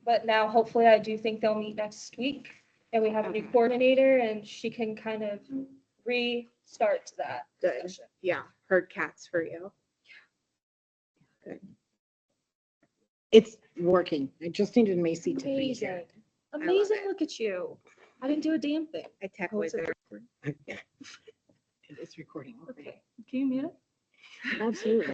But now hopefully I do think they'll meet next week and we have a new Okay. coordinator and she can kind of restart that Good. discussion. Yeah, herd cats for you. Good. It's working. I just needed Macy to be here. Amazing. love Amazing, it. look at you. I didn't do a damn thing. I tech Oh, is it wizard. recording? It is recording. Okay, can you mute it? Absolutely.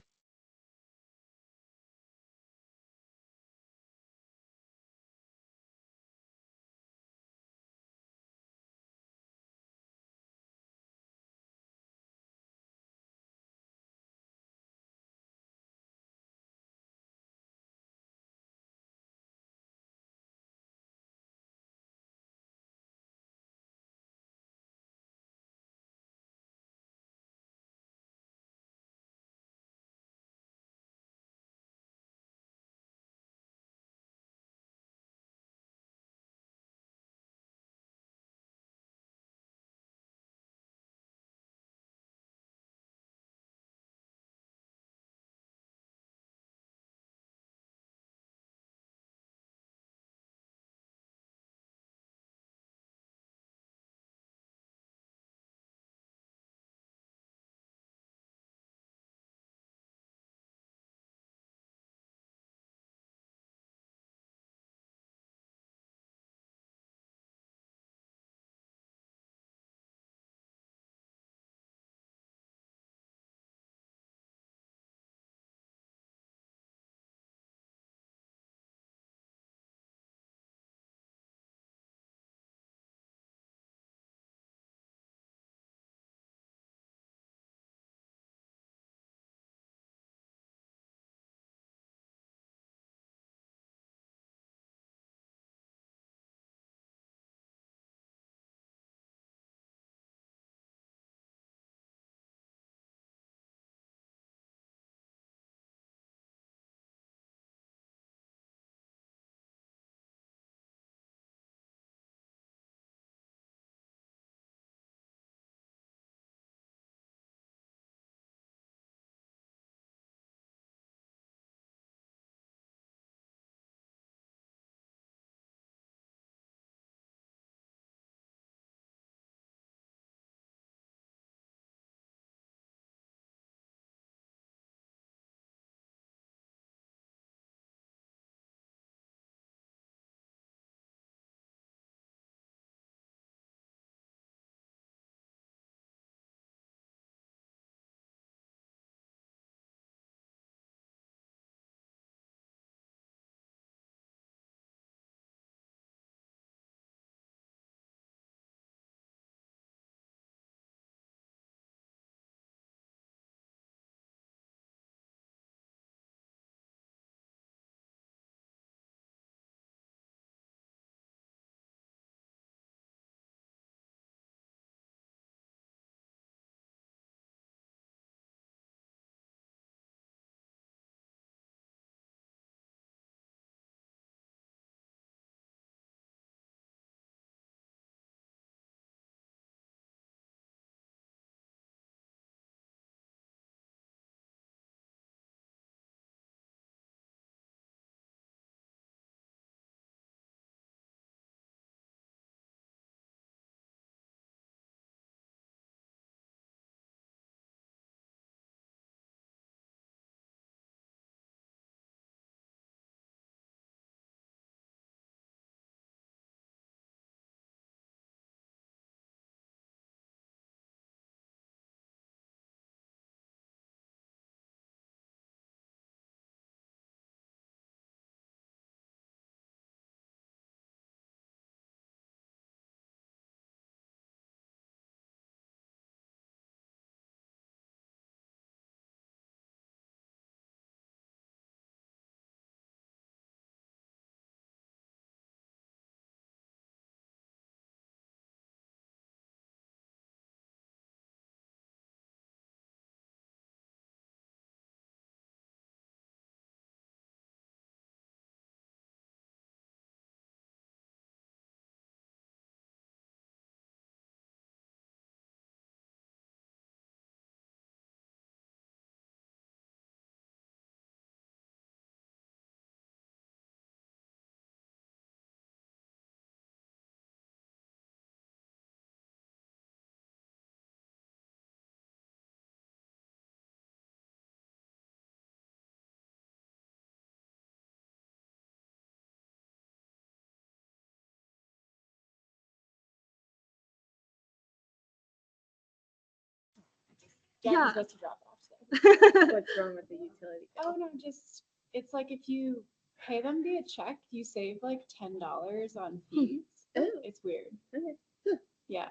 John Yeah. was supposed to drop off. So. What's wrong with the utility bill? Oh, no, just, it's like if you pay them via check, you save like $10 on fees. Oh. It's weird. Okay. Yeah.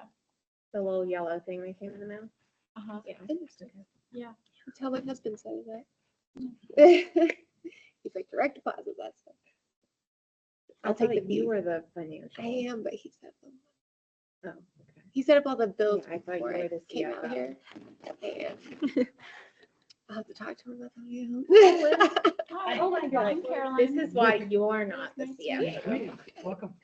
The little yellow thing that came in the mail. Uh-huh. Yeah. Yeah. That's how my husband says it. He's like direct deposit, that's it. I'll take take the the you fees. were the financial. I am, but he set them. Oh, okay. He set up all the bills Yeah, I thought you before were I the came out CFO. here. And I'll have to talk to him about that. Hi. Oh my God. I'm Caroline. This is why you're not the Nice to meet you. CFO. Welcome.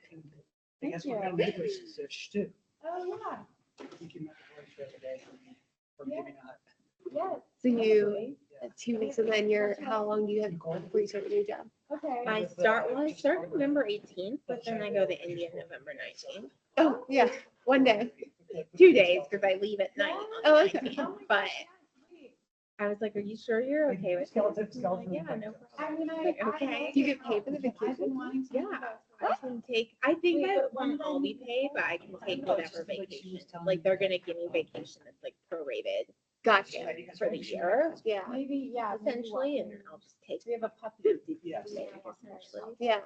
I guess we're you. gonna make research too. Oh, yeah. I think you met the voice the other day, or maybe not. Yes. So you, 2 weeks, and then how long do you have before you start your new job? Okay. I start November 18th, but then I go to India November 19th. Oh, yeah, one day. 2 days because I leave at night. on the Oh, okay. 19th, But I was like, are you sure you're okay with it? Skeleton, She's like, skeleton. yeah, no I problem. mean, Like, okay. Do you get paid for the I've been vacation? wanting to. Yeah. I can take, I think I won't all be paid, but I can take whatever vacation. Like they're gonna give me vacation that's like prorated Gotcha. for the year, Yeah, Maybe, yeah. maybe essentially, one. and I'll just take We have a puppy. Yes. essentially. yeah.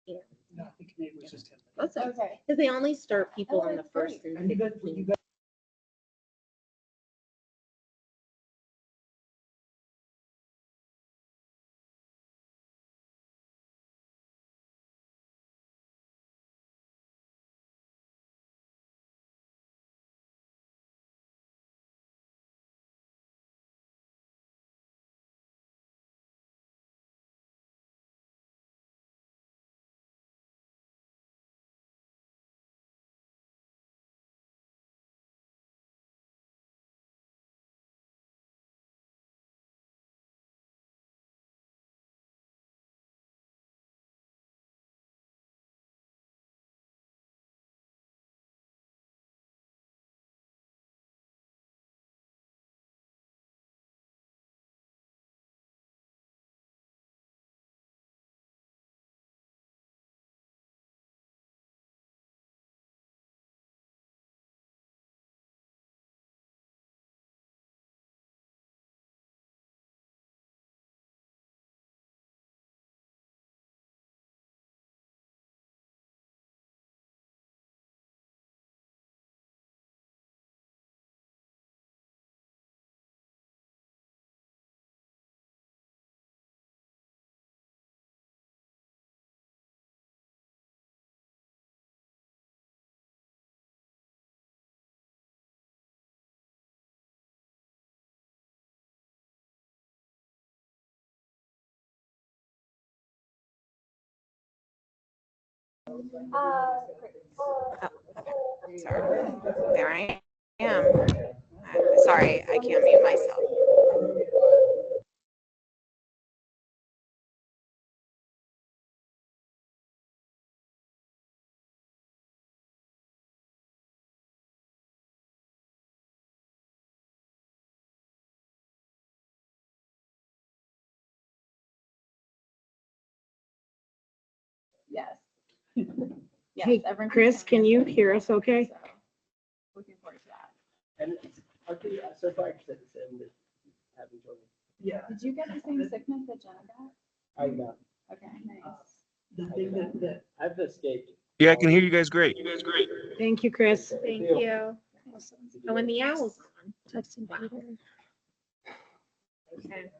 No, I think maybe it was just him. That's it. Okay. Because they only start people Oh, on the that's first great. and And you got, 16th. Sorry. There I am. Sorry, I can't mute myself. Yes. Hey, everyone Chris, can you hear us okay? So, looking forward to that. And okay, so far, except that having joined. Yeah. Did you get the same sickness that Jenna got? I got, Okay, nice. The thing that I've escaped. Yeah, I can hear you guys great. Thank you, Chris. Thank you. Oh, and the owl's on. Texting Wow. Peter. Okay,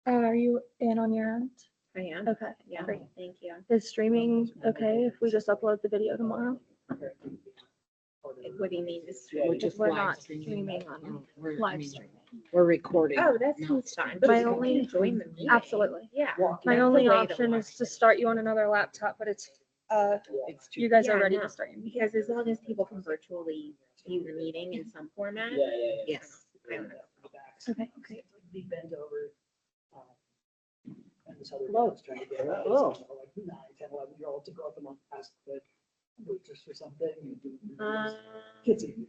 Are you in on your end? I am. Okay, Yeah, great. thank you. Is streaming okay if we just upload the video tomorrow? What do you mean? We're just We're live not streaming. streaming on We're- I live mean, streaming. We're recording. Oh, that No. seems fine. But My if you only- can join the meeting. Absolutely. Yeah. My That's only the way to option watch is to it. start you on another laptop, but it's, It's too. you guys are Yeah, ready no. to stream. Because as long as people can virtually view the meeting in some format. Yeah. Yes. I don't know. Okay, great. be bent over. And this other guy Hello. was trying to get around. Hello. Like 9, 10, 11-year-old to go up and ask the waitress for something. I Kids eat.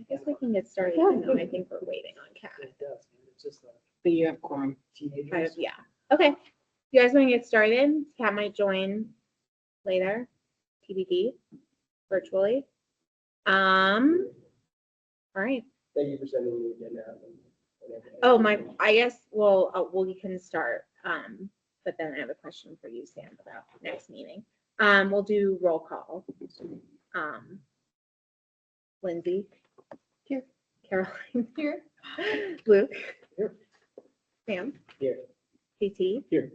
guess we can get started. even though I think we're waiting on Kat. It does, man. It's just like But you have quorum. teenagers. Yeah. Okay. You guys want to get started? Kat might join later. TBD virtually. All right. Thank you for sending me the agenda. and everything. Oh, I guess, well, we can start, but then I have a question for you, Sam, about next meeting. We'll do roll call. Lindsay? Here. Caroline? Here. Luke? Here. Sam? Here. KT? Here.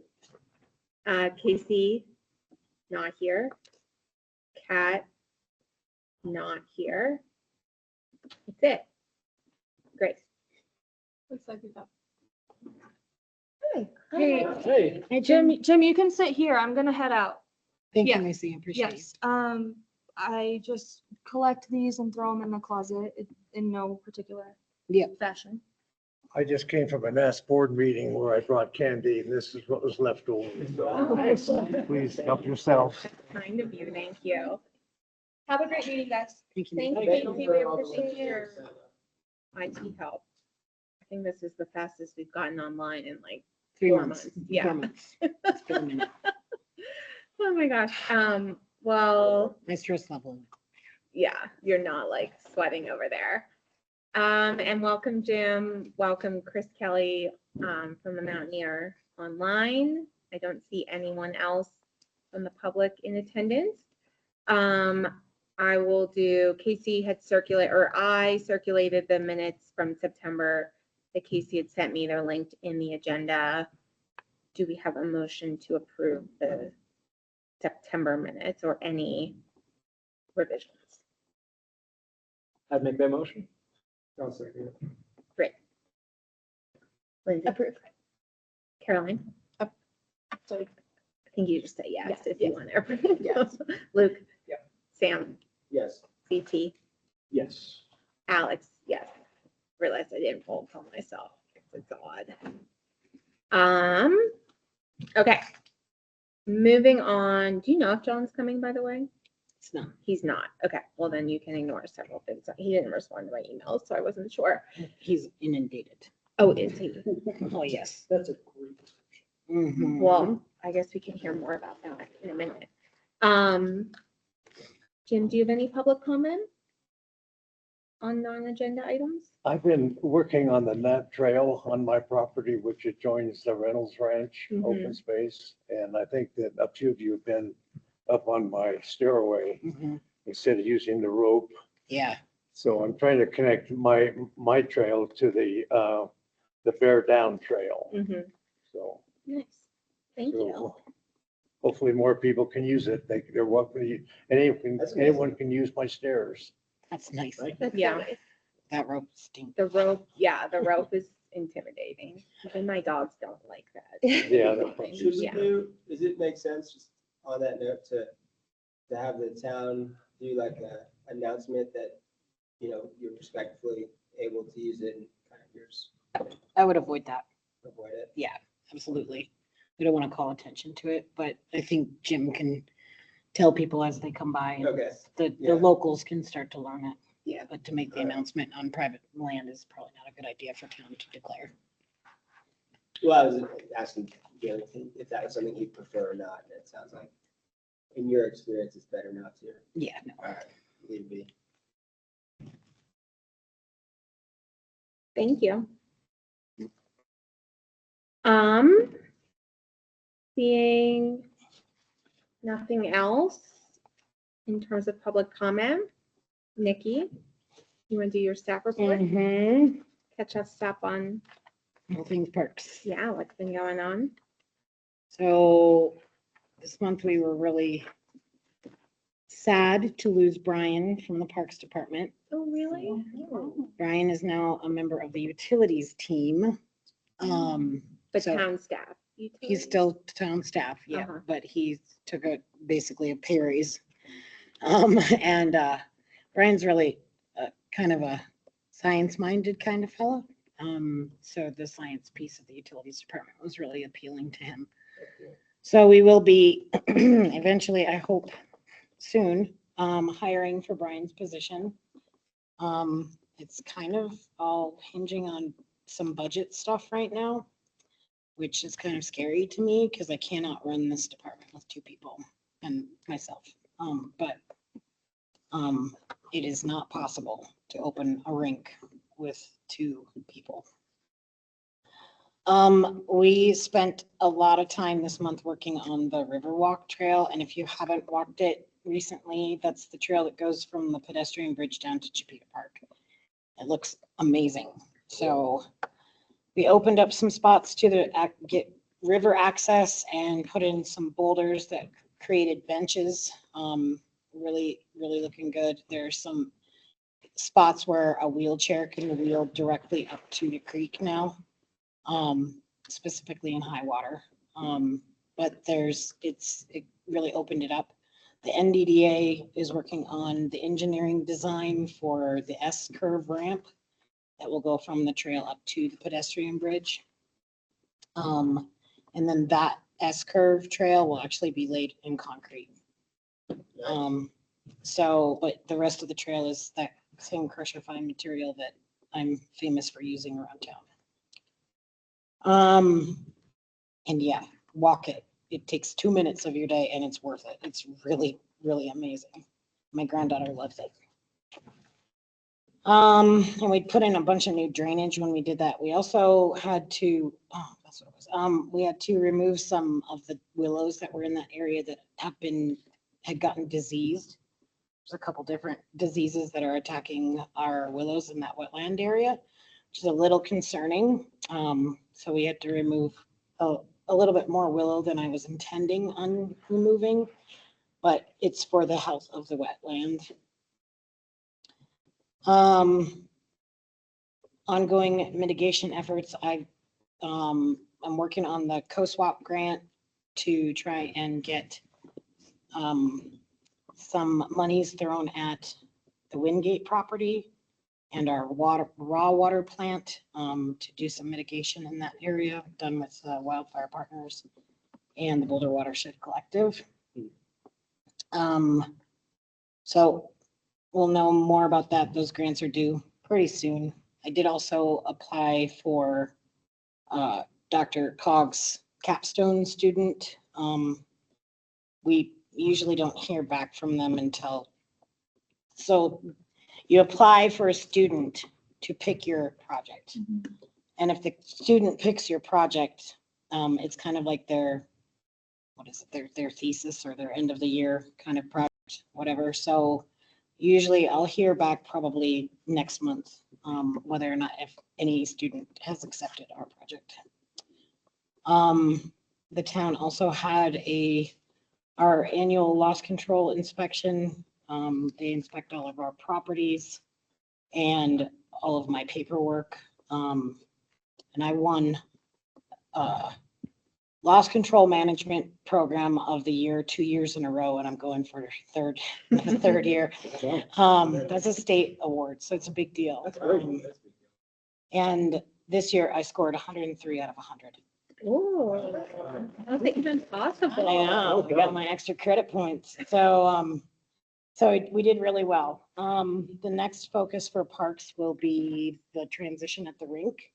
Casey? Not here. Kat? Not here. That's it. Great. Looks like we've got. Hey, Hey. Hey, Jim, you can sit here. I'm gonna head out. Thank you, yeah, Missy, I appreciate it. Yes, I just collect these and throw them in the closet in no particular Yep. fashion. I just came from a NAS board meeting where I brought candy and this is what was left over. So please help yourselves. Kind of you, thank you. Have a great meeting, guys. Thank you. Thank Missy. you, we appreciate your IT help. I think this is the fastest we've gotten online in like 3 4 months. months. Yeah. 4 months. It's been a minute. Oh my gosh. Well, My stress level. yeah, you're not like sweating over there. And welcome, Jim. Welcome, Chris Kelly, from the Mountaineer online. I don't see anyone else from the public in attendance. I will do, Casey had circulated, or I circulated the minutes from September that Casey had sent me. They're linked in the agenda. Do we have a motion to approve the September minutes or any revisions? I'd make that motion. I'll second it. Great. Lindsay? Approved. Caroline? Sorry. I think you just say yes Yes, if you yes. want to approve. Yes. Luke? Yeah. Sam? Yes. CT? Yes. Alex? Yes. Realized I didn't roll call myself. It's odd. Okay. Moving on. Do you know if John's coming, by the way? It's not. He's not. Okay. Well, then you can ignore several things. He didn't respond to my emails, so I wasn't sure. He's inundated. Oh, is he? Oh, yes. That's a great description. Mhm. Well, I guess we can hear more about that in a minute. Jim, do you have any public comment on non-agenda items? I've been working on the Nat Trail on my property, which adjoins the Reynolds Ranch open space. And I think that a few of you have been up on my stairway Mhm. instead of using the rope. Yeah. So I'm trying to connect my trail to the Bear Down Trail. Mm-hmm. So Nice. Thank you. so hopefully more people can use it. They're welcome to That's amazing. anyone can use my stairs. That's nice. Thank you. That's yeah. That rope stinks. The rope, yeah, the rope is intimidating. Even my dogs don't like that. Yeah, they're probably- Should we Yeah. does it make sense, just on that note, to have the town do like a announcement that, you're respectfully able to use it and kind of yours I would avoid that. avoid it? Yeah, absolutely. We don't want to call attention to it, but I think Jim can tell people as they come by. and Okay. The Yeah. locals can start to learn it. Yeah. But to make the Alright. announcement on private land is probably not a good idea for town to declare. Well, I was asking, if that was something you'd prefer or not, and it sounds like, in your experience, it's better not to. Yeah, no. All right, leave it be. Thank you. Seeing nothing else in terms of public comment, Nikki, you want to do your staff report? Mm-hmm. Catch us up on, All things parks. yeah, what's been going on? So this month we were really sad to lose Brian from the Parks Department. Oh, really? Brian is now a member of the utilities team. But So town staff. he's still town staff, yeah, Uh-huh. but he took basically a pay raise. And Brian's really kind of a science-minded kind of fellow. So the science piece of the utilities department was really appealing to him. So we will be eventually, I hope soon, hiring for Brian's position. It's kind of all hinging on some budget stuff right now, which is kind of scary to me because I cannot run this department with 2 people and myself. But it is not possible to open a rink with 2 people. We spent a lot of time this month working on the Riverwalk Trail, and if you haven't walked it recently, that's the trail that goes from the pedestrian bridge down to Chipeta Park. It looks amazing. So we opened up some spots to get river access and put in some boulders that created benches. Really looking good. There's some spots where a wheelchair can wheel directly up to the creek now, specifically in high water. But it really opened it up. The NDDA is working on the engineering design for the S-curve ramp that will go from the trail up to the pedestrian bridge. And then that S-curve trail will actually be laid in concrete. But the rest of the trail is that same crusher fine material that I'm famous for using around town. And yeah, walk it. It takes 2 minutes of your day and it's worth it. It's really amazing. My granddaughter loves it. And we put in a bunch of new drainage when we did that. We also had to, that's what it was. We had to remove some of the willows that were in that area that had gotten diseased. There's a couple different diseases that are attacking our willows in that wetland area, which is a little concerning. So we had to remove a little bit more willow than I was intending on removing, but it's for the health of the wetland. Ongoing mitigation efforts. I'm working on the co-swap grant to try and get some monies thrown at the Wingate property and our raw water plant to do some mitigation in that area, done with Wildfire Partners and the Boulder Watershed Collective. So we'll know more about that. Those grants are due pretty soon. I did also apply for Dr. Cog's capstone student. We usually don't hear back from them until, so you apply for a student to pick your project. And if the student picks your project, it's kind of like their thesis or their end of the year kind of project, whatever. So usually I'll hear back probably next month, whether or not if any student has accepted our project. The town also had our annual loss control inspection. They inspect all of our properties and all of my paperwork. And I won loss control management program of the year 2 years in a row, and I'm going for the third year. That's a state award, so it's a big deal. And this year I scored 103 out of 100. Ooh, that's even possible. I know, I got my extra credit points. So we did really well. The next focus for parks will be the transition at the rink.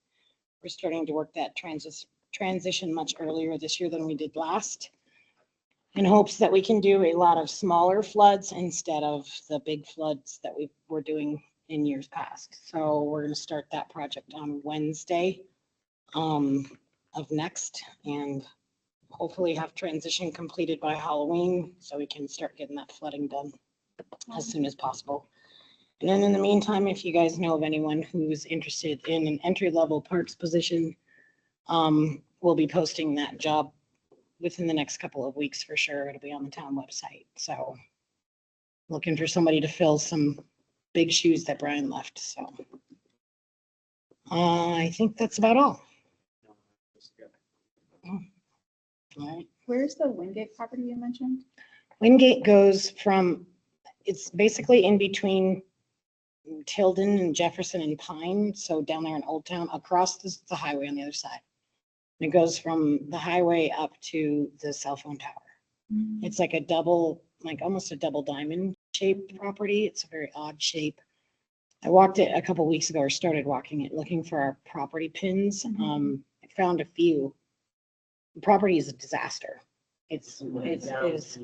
We're starting to work that transition much earlier this year than we did last, in hopes that we can do a lot of smaller floods instead of the big floods that we were doing in years past. So we're going to start that project on Wednesday of next, and hopefully have transition completed by Halloween so we can start getting that flooding done as soon as possible. And then in the meantime, if you guys know of anyone who's interested in an entry-level parks position, we'll be posting that job within the next couple of weeks for sure. It'll be on the town website. So looking for somebody to fill some big shoes that Brian left. So I think that's about all. All right. Where's the Wingate property you mentioned? Wingate goes from, it's basically in between Tilden and Jefferson and Pine. So down there in Old Town, across the highway on the other side. And it goes from the highway up to the cell phone tower. It's like a double, like almost a double diamond shaped property. It's a very odd shape. I walked it a couple weeks ago, or started walking it, looking for our property pins. I found a few. The property is a disaster. It's, Down it's trees,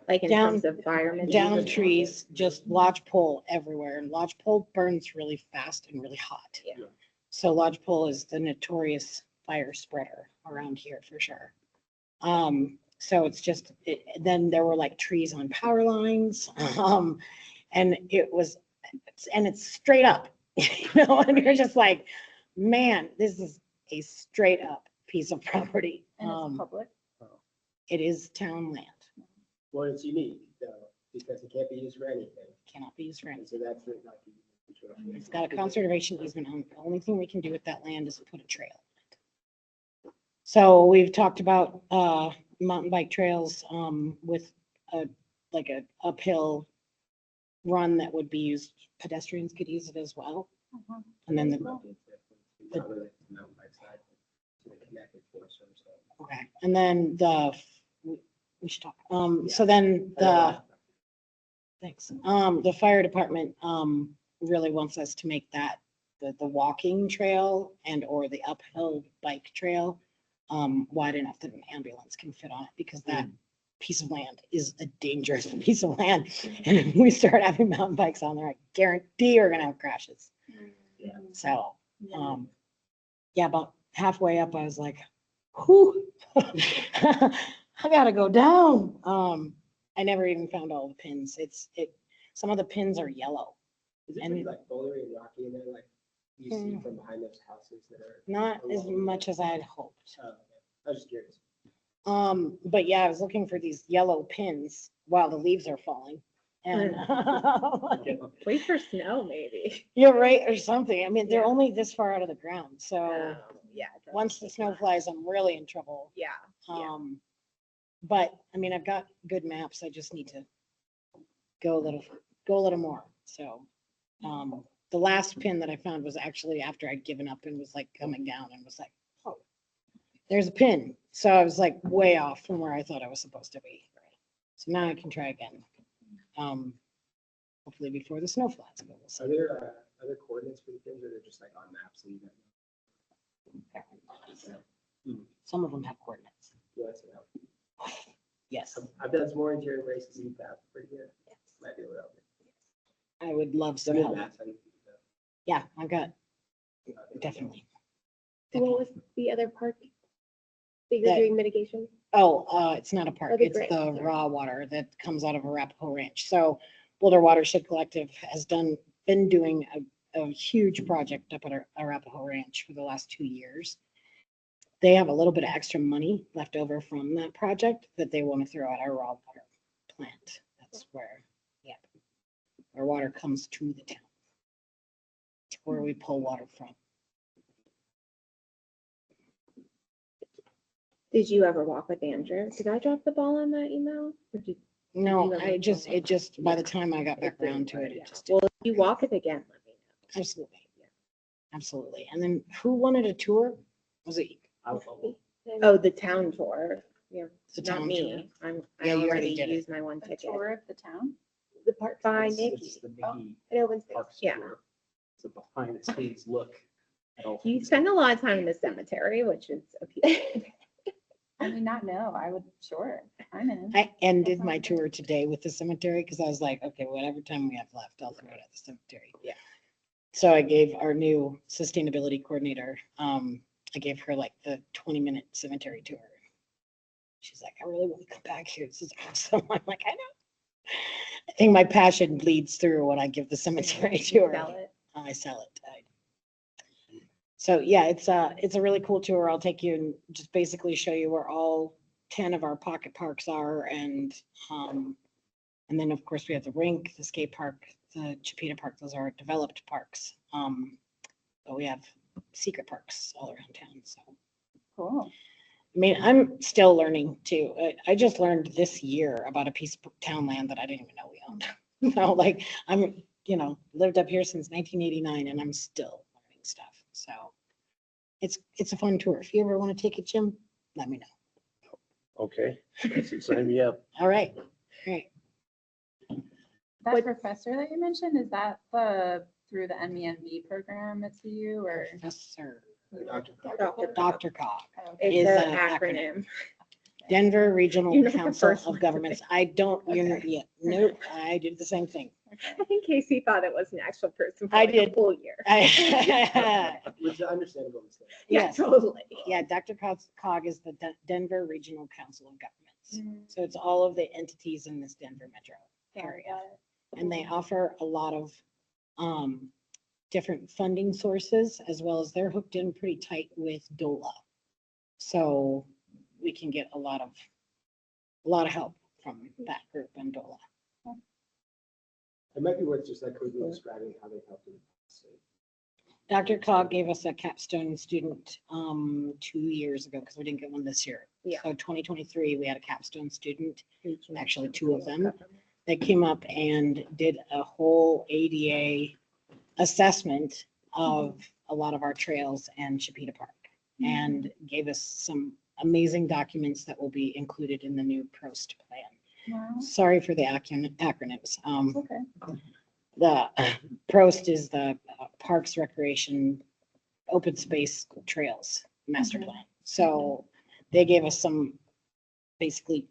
Like in Down- terms of environment. down trees, just lodgepole everywhere. And lodgepole burns really fast and really hot. Yeah. So lodgepole is the notorious fire spreader around here for sure. So it's just, then there were like trees on power lines. And it was, and it's straight up, and you're just like, man, this is a straight up piece of property. And it's public. It is town land, Well, it's unique though, because it can't be used for anything. cannot be used for And anything. so that's the, like, the situation. It's got a conservation easement on it. The only thing we can do with that land is put a trail. So we've talked about mountain bike trails with like a uphill run that would be used, pedestrians could use it as well. Uh-huh. And then the, Probably the mountain bike side to the connected Forest Service. okay, and then we should talk, so then thanks. The fire department, really wants us to make that the walking trail and or the uphill bike trail, wide enough that an ambulance can fit on it, because that piece of land is a dangerous piece of land. And if we start having mountain bikes on there, I guarantee we're gonna have crashes. Yeah. So, yeah, about halfway up, I was like, whew, I gotta go down. I never even found all the pins. Some of the pins are yellow, Is it And- pretty like bouldery and rocky in there, like you see from behind those houses that are? not as along- much as I had hoped. Oh, okay. I was just curious. But yeah, I was looking for these yellow pins while the leaves are falling. And Wait for snow, maybe. you're right, or something. I mean, they're Yeah. only this far out of the ground, so Yeah. once the snow flies, I'm really in trouble. Yeah. Yeah. But I mean, I've got good maps. I just need to go a little more. So, the last pin that I found was actually after I'd given up and was like coming down and was like, oh, there's a pin. So I was like way off from where I thought I was supposed to be. So now I can try again. Hopefully before the snow flies. But we'll see. Are there other coordinates for the pins, or they're just like on maps and you don't know? Some of them have coordinates. Yeah, that's what I- Yes, I've done some more interior races in the past, pretty good. Might be able to help me. I would love some Some help. maps, I need to do Yeah, I've got, that. definitely. What was the other park that you're That- doing mitigation? Oh, it's not a park. Oh, the It's grant, the sorry. raw water that comes out of Arapahoe Ranch. So Boulder Watershed Collective has been doing a huge project up at Arapahoe Ranch for the last 2 years. They have a little bit of extra money left over from that project that they want to throw at our raw water plant. That's where, yep, our water comes to the town. Where we pull water from. Did you ever walk with Andrew? Did I drop the ball on that email? Or did- No, You have I a just, problem. it just, by the time I got back It didn't, around to it, yeah. it just Well, didn't. if you walk it again, let me know. Absolutely. Absolutely. And then who wanted a tour? Was it Oh, the town tour. Yeah, the not town tour? me. I Yeah, you already already did it. used my one A ticket. tour of the town? The park By by Nikki. It's the Mickey At open space. Parks Yeah. tour. It's a behind the scenes look. at all You things. spend a lot of time in the cemetery, which is appealing. I mean, not know, I would, sure, I'm in. I ended my tour today with the cemetery because I was like, okay, whatever time we have left, I'll throw it at the cemetery. Yeah. So I gave our new sustainability coordinator, I gave her like the 20-minute cemetery tour. She's like, I really want to come back here. This is awesome. I'm like, I know. I think my passion bleeds through when I give the cemetery tour. Sell it. I sell it. So yeah, it's a really cool tour. I'll take you and just basically show you where all 10 of our pocket parks are, and then of course we have the rink, the skate park, the Chipeta Park. Those are developed parks. But we have secret parks all around town. So Cool. I mean, I'm still learning too. I just learned this year about a piece of town land that I didn't even know we owned. Like I'm, lived up here since 1989 and I'm still learning stuff. So it's a fun tour. If you ever want to take it, Jim, let me know. Okay, sign me up. All right. All right. That professor that you mentioned, is that through the MENV program at CU or? Yes, sir. Dr. Dr. Dr. Cobb. Okay. It's Is an an acronym. acronym. Denver Regional You know the Council first of one. Governments. I don't, Okay. yeah, nope, I did the same thing. I think Casey thought it was an actual person for I like a did. whole year. Which is an understandable mistake. Yeah, Yes. totally. Yeah, Dr. Cog is the Denver Regional Council of Governments. Mm. So it's all of the entities in this Denver metro area. And they offer a lot of different funding sources, as well as they're hooked in pretty tight with DOLA. So we can get a lot of help from that group and DOLA. It might be worth just like quickly describing how they helped in the past. So, Dr. Cog gave us a capstone student 2 years ago because we didn't get one this year. Yeah. So 2023, we had a capstone student, actually 2 of them, that came up and did a whole ADA assessment of a lot of our trails and Chipeta Park and gave us some amazing documents that will be included in the new PROST plan. Wow. Sorry for the acronyms. Okay. The PROST is the Parks, Recreation, Open Space Trails Master Mhm. Plan. So they gave us some, basically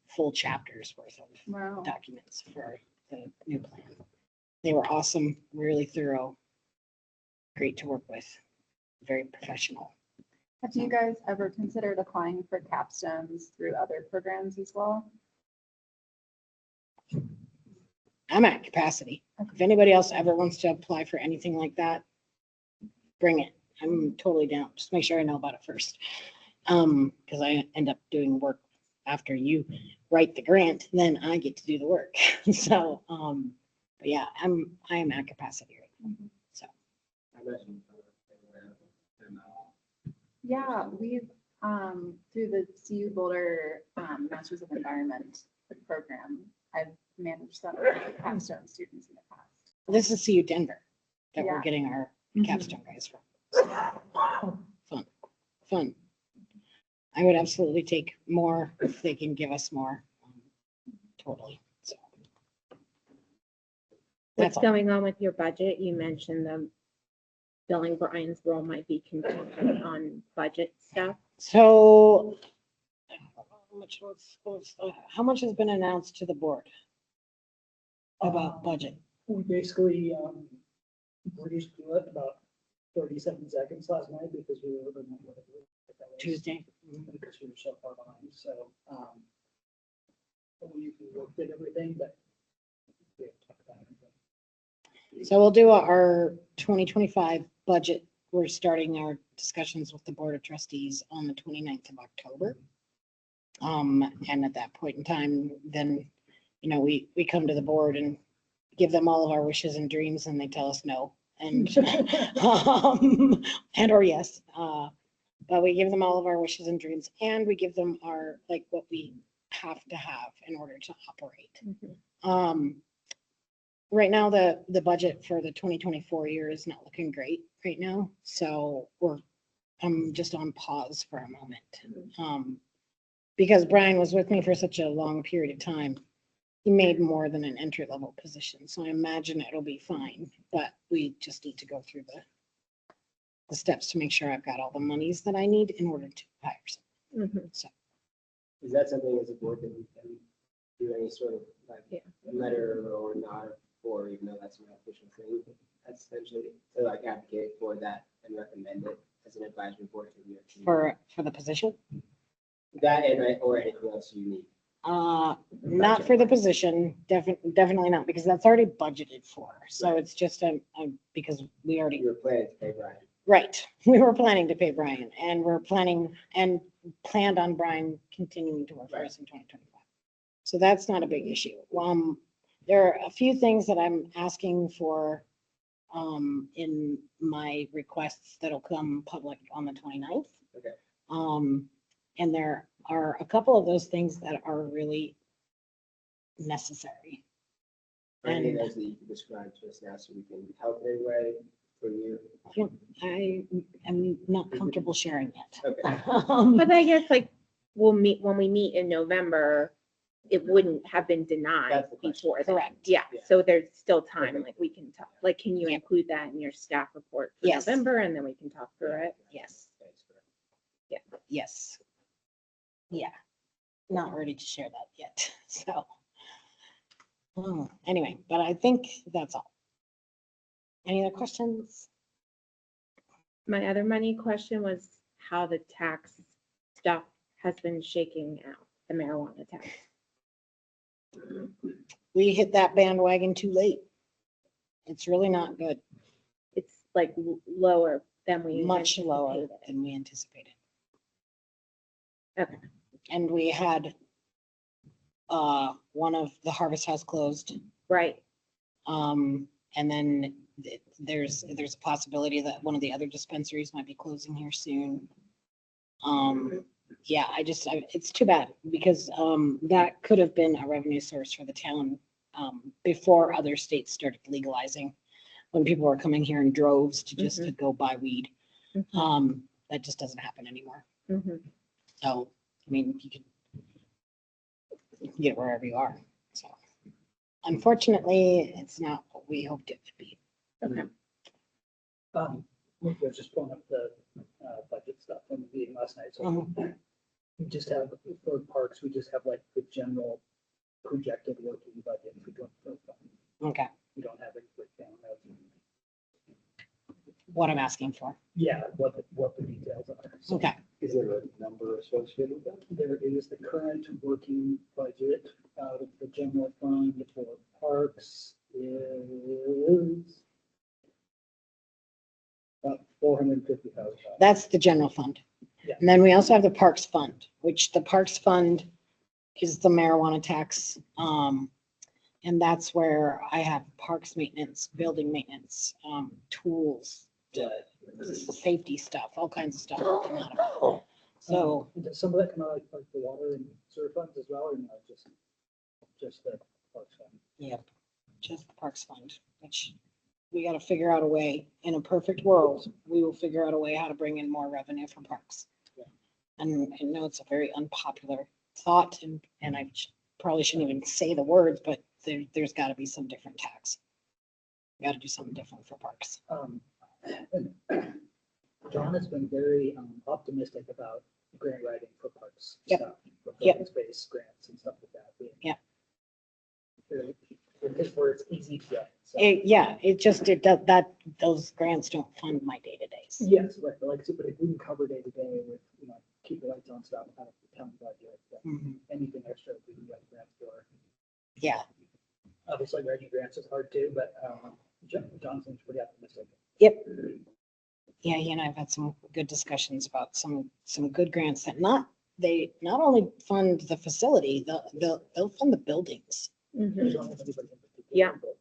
full chapters worth of Wow. documents for the new plan. They were awesome, really thorough, great to work with, very professional. Have you guys ever considered applying for capstones through other programs as well? I'm at capacity. If anybody else ever wants to apply for anything like that, bring it. I'm totally down. Just make sure I know about it first. Because I end up doing work after you write the grant, then I get to do the work. So, but yeah, I am at capacity right now. So, I imagine. Yeah, we've, through the CU Boulder Masters of Environment program, I've managed some capstone students in the past. this is CU Denver that we're Yeah. getting our Mhm. capstone guys from. Fun. I would absolutely take more if they can give us more. Totally. So. What's That's all. going on with your budget? You mentioned the billing Brian's role might be contingent on budget stuff. So how much has been announced to the board about budget? We basically, reduced it about 37 seconds last night because we were looking at what it was. Tuesday? Because we were so far behind, so, we looked at everything, but we have to talk about it. So we'll do our 2025 budget. We're starting our discussions with the Board of Trustees on the 29th of October. And at that point in time, then, we come to the board and give them all of our wishes and dreams and they tell us no. And, and or yes. But we give them all of our wishes and dreams and we give them our, like, what we have to have in order to operate. Right now, the budget for the 2024 year is not looking great right now. So I'm just on pause for a moment. Because Brian was with me for such a long period of time. He made more than an entry level position. So I imagine it'll be fine, but we just need to go through the steps to make sure I've got all the monies that I need in order to hire someone. Mhm. So Is that something as a board that we can do any sort of like Yeah. letter or not for, even though that's an official thing? That's essentially to like advocate for that and recommend it as an advisory board to your team. for the position, That and or anything else you need. not for the position, definitely not, because that's already budgeted for. So it's just because we already, You were planning to pay Brian. right, we were planning to pay Brian and we're planning and planned on Brian continuing to work for us in 2025. So that's not a big issue. There are a few things that I'm asking for in my requests that'll come public on the 29th. Okay. And there are a couple of those things that are really necessary. Or any of And those that you can describe to us now so we can help in any way for you. I am not comfortable sharing yet. Okay. But I guess like when we meet in November, it wouldn't have been denied That's the question. before. then. Correct. Yeah, Yeah. so there's still time, Okay. like we can talk, like, can you Yeah. include that in your staff report for Yes. November and then we can talk through it? Yes, Thanks for yes. Yeah. not ready to share that yet, so. Anyway, but I think that's all. Any other questions? My other money question was how the tax stuff has been shaking out, the marijuana tax. We hit that bandwagon too late. It's really not good, It's like lower than we. much lower anticipated. than we anticipated. Okay. And we had one of the Harvest House closed. Right, And then there's a possibility that one of the other dispensaries might be closing here soon. Yeah, it's too bad because that could have been a revenue source for the town before other states started legalizing. When people were coming here in droves to just to go buy weed. Mhm. That just doesn't happen anymore. Mhm. So, I mean, you can get it wherever you are. So unfortunately, it's not what we hoped it would be. Okay. Maybe I was just pulling up the budget stuff from the meeting last night, so we just have, for parks, we just have like the general projected working budget. We don't, Okay, we don't have any breakdown of, what I'm asking for. yeah, what the details are. So Okay, Is there a number associated with that? there is the current working budget out of the general fund for parks is about $450,000. that's the general fund. Yeah. And then we also have the Parks Fund, which the Parks Fund is the marijuana tax. And that's where I have parks maintenance, building maintenance, tools, safety stuff, all kinds of stuff. that come out of it. So Does some of that come out like the water and sewer funds as well, or not just the parks fund? yep, just the Parks Fund, which we got to figure out a way, in a perfect world, we will figure out a way how to bring in more revenue from parks. And I know it's a very unpopular thought and I probably shouldn't even say the words, but there's got to be some different tax. Got to do something different for parks. And John has been very optimistic about grant writing for parks. Yep. stuff, for Yep. open space grants and stuff like that. Yep. It's where it's easy to get. So. Yeah, it does that, those grants don't fund my day-to-days. Yes, right, but but if we can cover day to day with, keep the lights on stuff out of the town budget, then Mhm. anything extra we can get grants for. Yeah, Obviously, writing grants is hard too, but John seems pretty optimistic. yep. Yeah, he and I have had some good discussions about some good grants that they not only fund the facility, they'll fund the buildings. Mhm. We don't have anybody in particular, Yeah. but,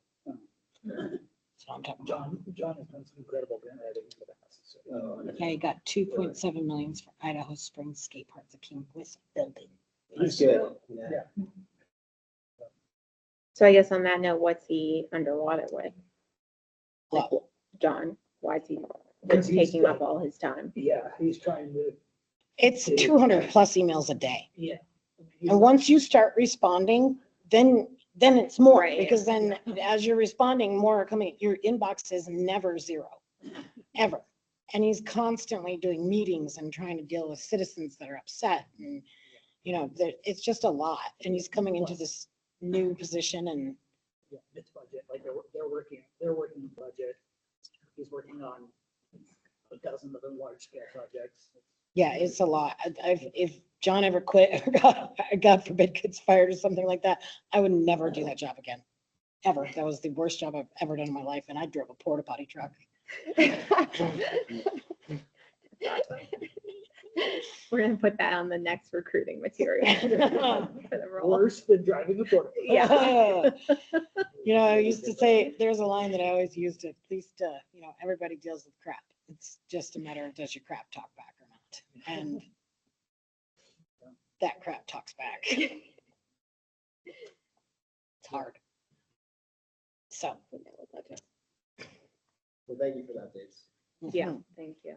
So I'm talking about. John has done some incredible grant writing in the past. So. Yeah, he got 2.7 million for Idaho Springs Skate Park that came with building. He's good. Yeah. So I guess on that note, what's he underwater with? Like, Well, John, why is he, Because what's he's taking up all his time? Yeah, he's trying to, it's 200 plus emails a day. yeah. And once you start responding, then it's more, Right. because then as you're responding, more are coming. Your inbox is never zero, ever. And he's constantly doing meetings and trying to deal with citizens that are upset. And, it's just a lot. And he's coming into this new position and Yeah, it's budget, like they're working on budget. He's working on a dozen other large scale projects. yeah, it's a lot. If John ever quit, or God forbid, gets fired or something like that, I would never do that job again. Ever. That was the worst job I've ever done in my life. And I drove a porta potty truck. We're gonna put that on the next recruiting material. For the role. Worse than driving a porta. Yeah. I used to say, there's a line that I always used to, at least, everybody deals with crap. It's just a matter of does your crap talk back or not? And that crap talks back. It's hard. So. Well, thank you for that, Dave. Yeah, thank you.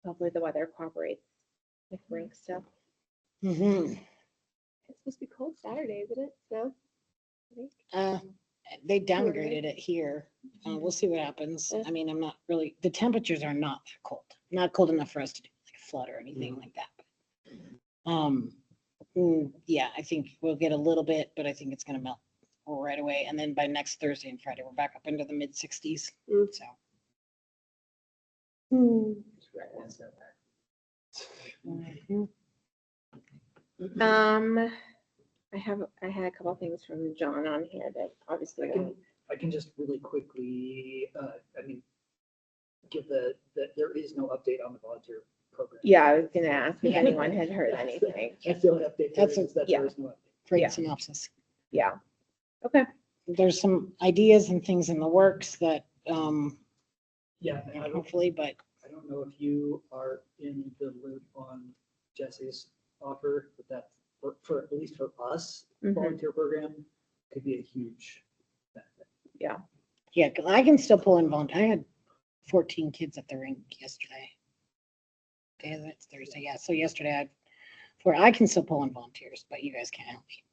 Hopefully the weather cooperates with rink stuff. Mhm. It's supposed to be cold Saturday, isn't it? So. They downgraded it here. We'll see what happens. I mean, the temperatures are not that cold. Not cold enough for us to do like a flood or anything like that. Yeah, I think we'll get a little bit, but I think it's gonna melt right away. And then by next Thursday and Friday, we're back up into the mid-60s. Mm. So. Just right one step back. Mhm. I had a couple things from John on here that obviously. I can just really quickly, give that there is no update on the volunteer program. Yeah, I was gonna ask if Yeah. anyone had heard anything. That's the only update there That's is that yeah. there is no update. Great Yeah. synopsis. Yeah. Okay. There's some ideas and things in the works that, Yeah, and I don't, hopefully, but I don't know if you are in the loop on Jesse's offer, but that for at least for us, Mhm. volunteer program could be a huge benefit. yeah, 'cause I can still pull in volunteer. I had 14 kids at the rink yesterday. Yeah, that's Thursday. Yeah, so yesterday I can still pull in volunteers, but you guys can't help me.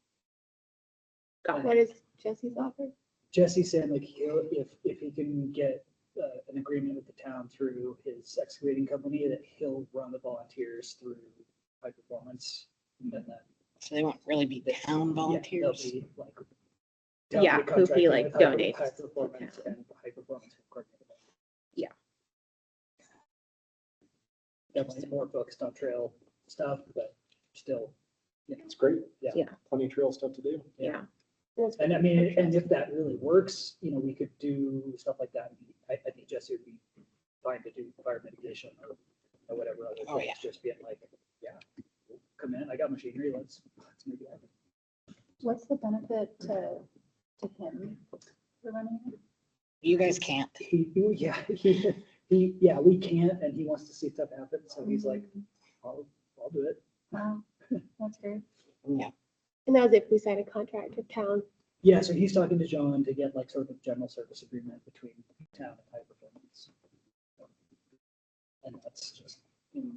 Got What it. is Jesse's offer? Jesse's saying like if he can get an agreement with the town through his excavating company, that he'll run the volunteers through high performance. And then So they won't really be town they'll volunteers. be like. Yeah, they'll be who he, contracting like, with donates High to the performance town. and high performance coordinator. Yeah. Definitely more focused on trail stuff, but still, It's great. Yeah. Plenty of trail stuff to do. yeah. That's And I mean, and if that really works, we could do stuff like that. I think Jesse would be fine to do fire mitigation or whatever other Oh, things, yeah. just being like, yeah, come in, I got machinery, let's make it happen. What's the benefit to him for running it? You guys can't. Yeah, we can't, and he wants to see stuff happen, so he's like, I'll do it. Wow, that's great. Yeah. And that was if we signed a contract with town. Yeah, so he's talking to John to get like sort of a general service agreement between town and high performance. And that's just in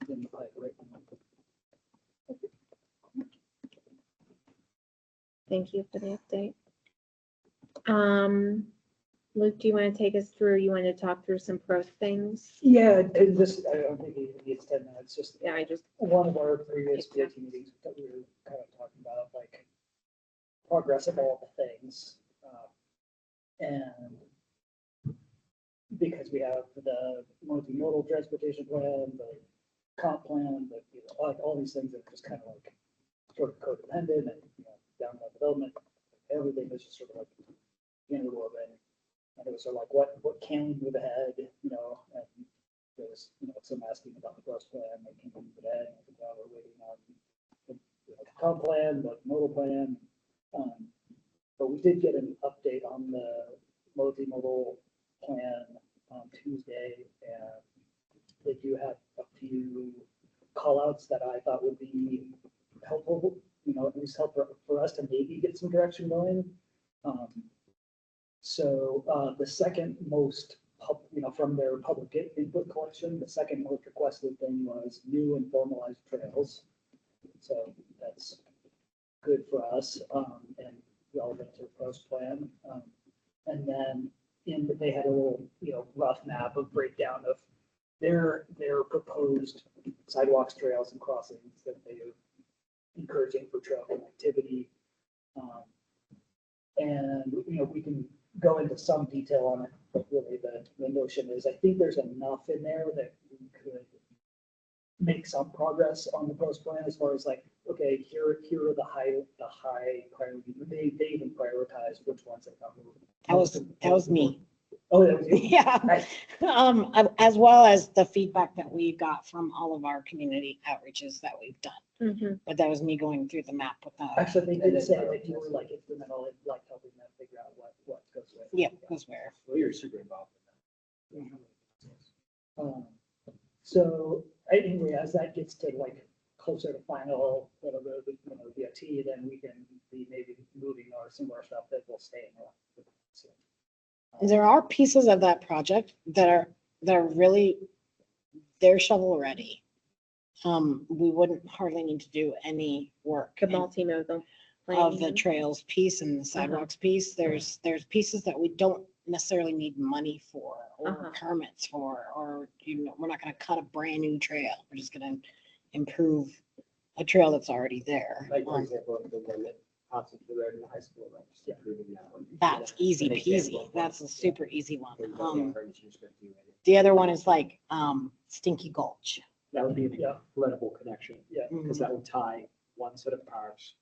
the pipe right now. Thank you for the update. Luke, do you want to take us through, you want to talk through some pro things? Yeah, and this, I don't think it needs 10 minutes, just Yeah, I just, one of our previous PAT meetings that we were kind of talking about, like progress of all the things. And because we have the multimodal transportation plan, the comp plan, like all these things that are just kind of like sort of codependent and downtown development, everything is just sort of like in the world. And it was sort of like, what can we move ahead, and there was, some asking about the growth plan, like, can we move ahead? And now we're waiting on the comp plan, the modal plan. But we did get an update on the multimodal plan on Tuesday, and they do have a few callouts that I thought would be helpful, at least help for us to maybe get some direction going. So the second most, from their public input collection, the second most requested thing was new and formalized trails. So that's good for us and relevant to the PROS plan. And then they had a little, rough map of breakdown of their proposed sidewalks, trails, and crossings that they are encouraging for trail connectivity. And, we can go into some detail on it, but really the notion is, I think there's enough in there that we could make some progress on the PROS plan as far as like, okay, here are the high priority. They even prioritize which ones they got moved. That was me. Oh, that was you? Yeah. Nice. As well as the feedback that we got from all of our community outreaches that we've done. mhm. But that was me going through the map with the, Actually, they did say that you were like instrumental in like helping them figure out what goes where. yeah, goes where. Well, you're super involved So anyway, as that gets to like closer to final, whatever, the T, then we can be maybe moving our some of our stuff that will stay in there. So, There are pieces of that project that are really, they're shovel ready. We wouldn't hardly need to do any work. The in- multimodal. Of the plan. trails piece and the sidewalks piece, there's pieces that we don't necessarily need money for or Uh-huh. permits for, or, we're not gonna cut a brand new trail. We're just gonna improve a trail that's already there. Like, for example, the one that pops into the road in the high school, like just improving that one. That's easy An example peasy. of That's a super easy one. what the furniture's gonna do with it. The other one is like, Stinky Gulch. That would be an Yeah. incredible connection, Yeah. because that would tie one set of parks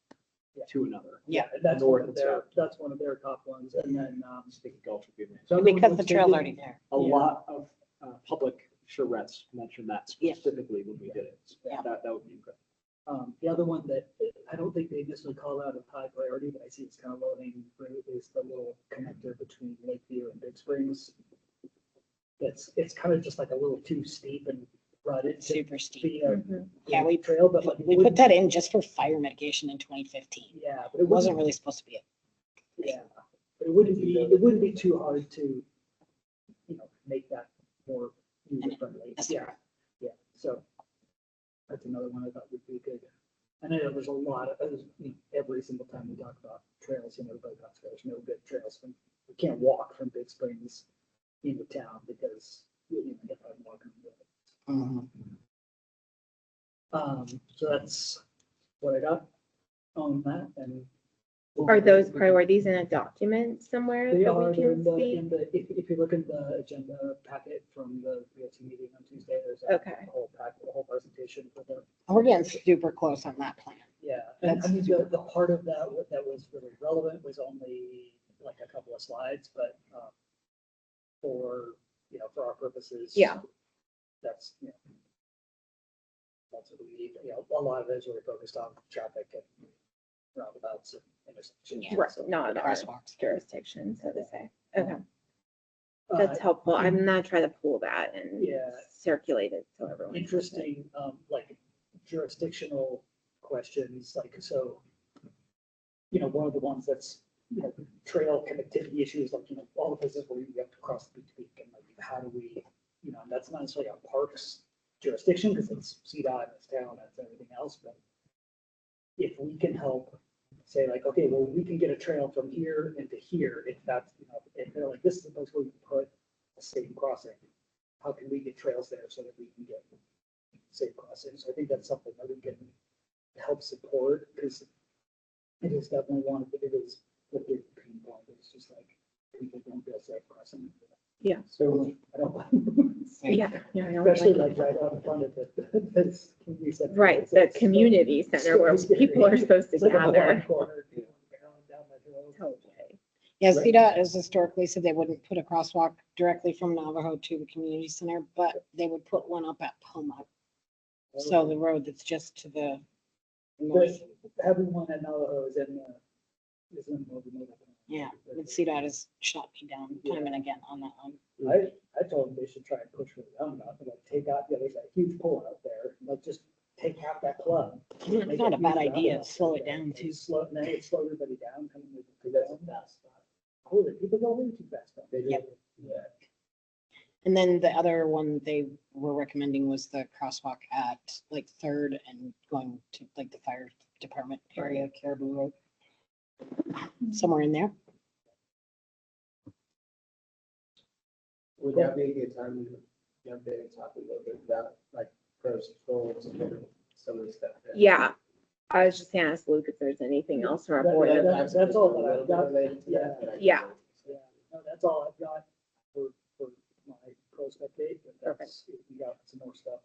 Yeah. to another. Yeah. And that's North one of and their, south. that's one of their top ones. And then, Sticky Gulch would be amazing. so Because the trail's already there. A lot of public surettes mentioned that Yeah. specifically when we did it. Yeah. That would be good. the other one that I don't think they necessarily call out of high priority, but I see it's kind of low hanging fruit is the little connector between Lakeview and Big Springs. It's kind of just like a little too steep and rutted to Super steep. be a Mhm. Yeah, we, trail, but like. it we put wouldn't- that in just for fire mitigation in 2015. Yeah, but It wasn't really supposed to be it. Yeah, but it wouldn't be too hard to, make that more user friendly. Yes. Yeah, yeah, so that's another one I thought would be good. I know there's a lot of, every single time we talk about trails, everybody talks about there's no good trails from, we can't walk from Big Springs into town because, if I'm walking. Mhm. So that's what I got on that and. Are those priorities in a document somewhere They that are, we they're can see? if you look at the agenda packet from the BOT meeting on Tuesday, there's a Okay. whole packet, a whole presentation for the, We're getting super close on that plan. yeah. And I That's mean, the part of that that was really relevant was only like a couple of slides, but for, for our purposes. Yeah. That's, that's what we need, a lot of it is really focused on traffic and roundabouts and intersections. Right, So, not our Crosswalks. jurisdiction, so to say. Okay, that's helpful. I'm gonna try to pull that and Yeah. circulate it so everyone. has it. Interesting, like jurisdictional questions, like, so, one of the ones that's, trail connectivity issues, like, all the places where you have to cross the beach and like, how do we, and that's not necessarily a parks jurisdiction, because it's CDOT, it's town, it's everything else, but if we can help say like, okay, well, we can get a trail from here into here, if that's, if they're like, this is the place where we put a safe crossing, how can we get trails there so that we can get safe crossings? I think that's something that we can help support, because it is definitely one, it is a big pain point. It's just like, people don't get safe crossing. Yeah. So I don't. Yeah, yeah, I know. Especially like right out in front of it, that's community center. Right, the It's- community center where it's scary. people are supposed to It's like a gather. blind corner, down that hill. Totally. Yeah, CDOT has historically said they wouldn't put a crosswalk directly from Navajo to the community center, but they would put one up at Poma. So the road that's just to the north. But having one at Navajo is in the remote. Yeah, but CDOT has shot me down time and again on that one. I told them they should try and push for the roundabout, like take out, there's that huge pole out there, like just take half that club. It's not a bad idea. Slow it down too. Slow, now it slow everybody down, coming with the fast spot. Oh, people go way too fast. They do. Yep. Yeah. And then the other one they were recommending was the crosswalk at like Third and going to like the fire department area, Caribou Road. Somewhere in there. Would that be a good time to jump in and talk a little bit about like pros and cons and some of the stuff? that- Yeah, I was just gonna ask Luke if there's anything else from our board. That- of- that's all that I've A little bit got. related to that, but I- Yeah. Yeah, no, that's all I've got for my post update, but that's, if you got some more stuff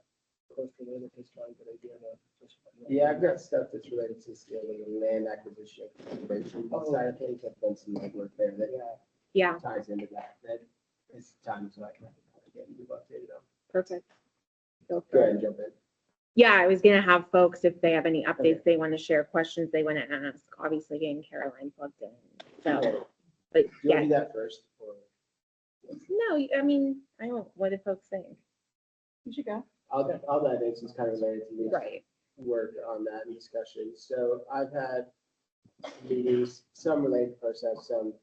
close to later, it's probably a good idea to just. Yeah, I've got stuff that's related to the land acquisition conservation side of things. I've done some legwork there that Yeah, Yeah, ties into that. That is time so I can get you updated on. perfect. Go Go for ahead it. and jump in. Yeah, I was gonna have folks, if they have any updates, Okay. they want to share questions they want to ask, obviously getting Caroline plugged in. Okay. So, but Do you want to do yeah, that first? Or no, I mean, I don't, what do folks think? You should go. I'll dive in, since it's kind of related to me. Right. Work on that and discussion. So I've had meetings, some related to PROSAB, some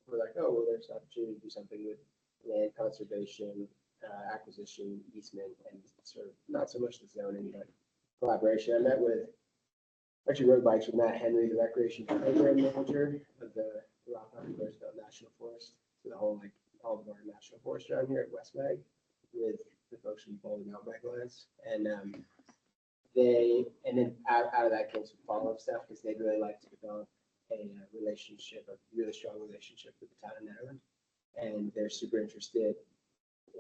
were like, oh, well, there's an opportunity to do something with land conservation, acquisition, easement, and sort of not so much the zoning, but collaboration. I met with, actually rode bikes with Matt Henry, the recreation program manager of the Rock Island Roosevelt National Forest, so the whole, like, all of our national forest around here at West Mag, with the folks from Boulder Mountain Bike Alliance. And and then out of that came some follow-up stuff, because they'd really like to develop a relationship, a really strong relationship with the town of Nederland. And they're super interested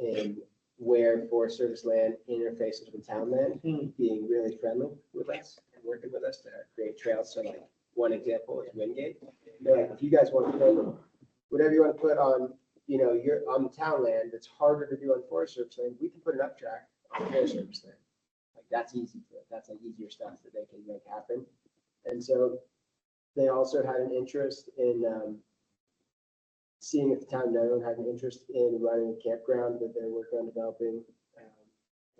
in where Forest Service land interfaces with town land, being really friendly with us and working with us to create trails. So like, one example is Wingate. They're like, if you guys want to put whatever you want to put on, you're on the town land, that's harder to do on Forest Service land, we can put an up track on Forest Service land. Like, that's easy. That's like easier stuff that they can make happen. And so they also had an interest in seeing if the town of Nederland had an interest in running a campground that they're working on developing,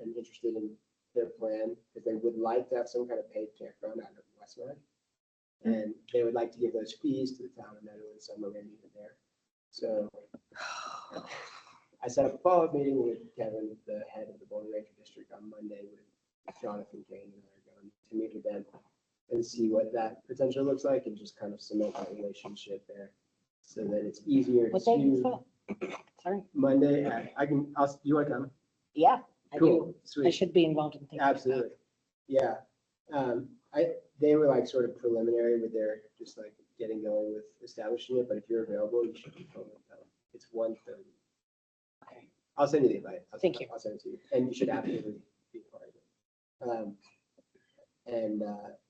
and interested in their plan, because they would like to have some kind of paid campground out of Westmont. And they would like to give those fees to the town of Nederland somewhere near there. So I set up a follow-up meeting with Kevin, the head of the Boulder Ranger District, on Monday with Jonathan Kane, and I are going to meet with them and see what that potential looks like, and just kind of cement that relationship there, so that it's easier What day is to. that? Sorry. Monday, you want to come? Yeah, I do. Cool, I sweet, should be involved in things. like that. absolutely, yeah. They were like sort of preliminary with their, just like getting going with establishing it, but if you're available, you should be totally come. It's 1:30. Okay. I'll send you the invite. Thank you. I'll send it to you, and you should absolutely be part of it.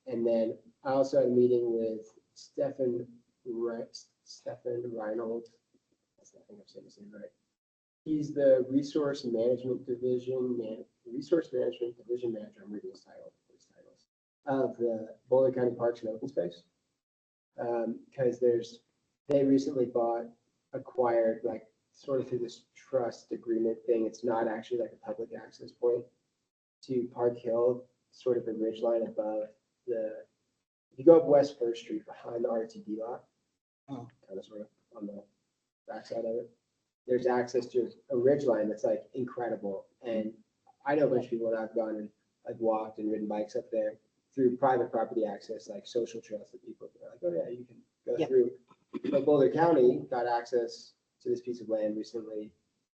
And then I also had a meeting with Stefan Reinhold. I think I'm saying his name right. He's the Resource Management Division Manager. I'm reading his title, his titles, of the Boulder County Parks and Open Space. Because they recently acquired, like, sort of through this trust agreement thing. It's not actually like a public access point to Park Hill, sort of a ridge line above if you go up West First Street behind the RTD lot, Oh. kind of sort of on the backside of it, there's access to a ridge line that's like incredible. And I know a bunch of people that have gone and like walked and ridden bikes up there through private property access, like social trails that people are like, oh yeah, you can go Yeah. through. But Boulder County got access to this piece of land recently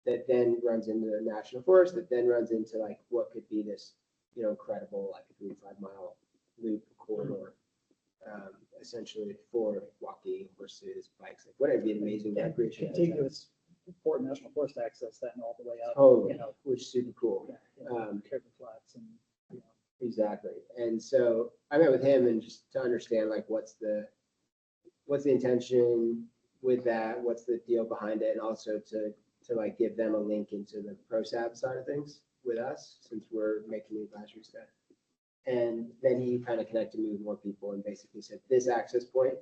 that then runs into the national forest, that then runs into like what could be this, incredible, like a 3-5 mile loop corridor, essentially for walking, horses, bikes, like whatever, be an amazing And recreation. contiguous important national forest access that and all the way up. Totally, which is super cool. Caribou Flats and, Exactly. And so I met with him and just to understand like what's the intention with that, what's the deal behind it, and also to like give them a link into the PROSAB side of things with us, since we're making the advisory staff. And then he kind of connected me with more people and basically said this access point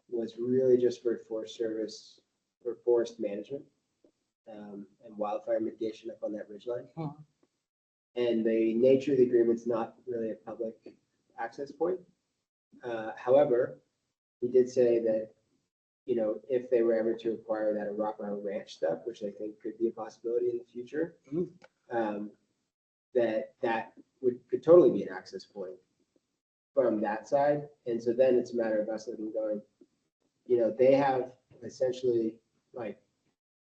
was really just for Forest Service, for forest management, and wildfire mitigation up on that ridgeline. Mhm. And the nature of the agreement's not really a public access point. However, he did say that, if they were ever to acquire that Arapahoe Ranch stuff, which I think could be a possibility in the future, that could totally be an access point from that side. And so then it's a matter of us looking, going, they have essentially, like,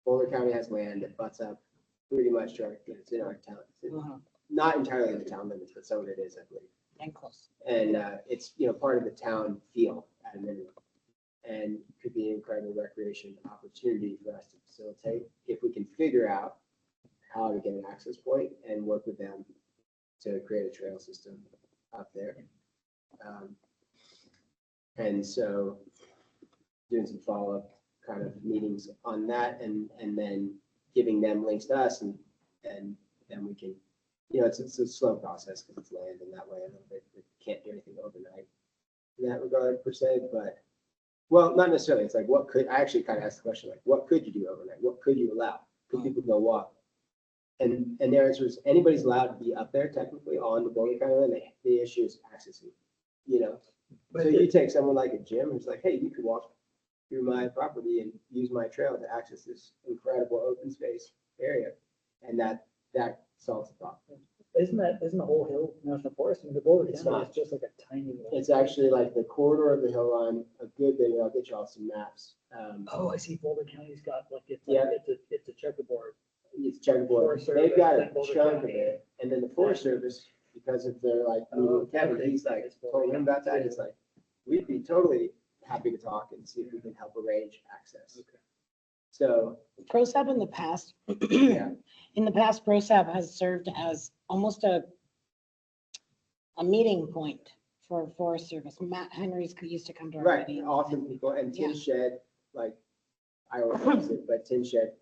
Boulder County has land that butts up pretty much to it's in our town. It's not entirely in the town limits, but some of it is, I believe. And close. And it's, part of the town feel at a minimum. And could be an incredible recreation opportunity for us to facilitate if we can figure out how to get an access point and work with them to create a trail system up there. And so doing some follow-up kind of meetings on that, and then giving them links to us, and then we can, it's a slow process because it's land in that way a little bit. We can't do anything overnight in that regard per se, but well, not necessarily. It's like, I actually kind of asked the question, like, what could you do overnight? What could you allow? Could people go walk? And their answer is anybody's allowed to be up there technically on the Boulder County land. The issue is accessing, So you take someone like a Jim who's like, hey, you could walk through my property and use my trail to access this incredible open space area. And that solves the problem. isn't the whole hill national forest? I mean, the Boulder It's County not. is just like a tiny little. It's actually like the corridor of the hill line, a good bit. I'll get you all some maps. Oh, I see Boulder County's got like, Yeah. it's a checkerboard. It's checkerboard. Forest They've got a Service, Boulder chunk of County. it. And then the Forest Service because of their like, meeting with Kevin, he's like, told him about that, he's like, we'd be totally happy to talk and see if we can help arrange access. So, PROSAB in the past, yeah, in the past, PROSAB has served as almost a meeting point for Forest Service. Matt Henry's used to come to our right, meetings. often people, and Yeah. Tin Shed, like, I always use it, but Tin Shed,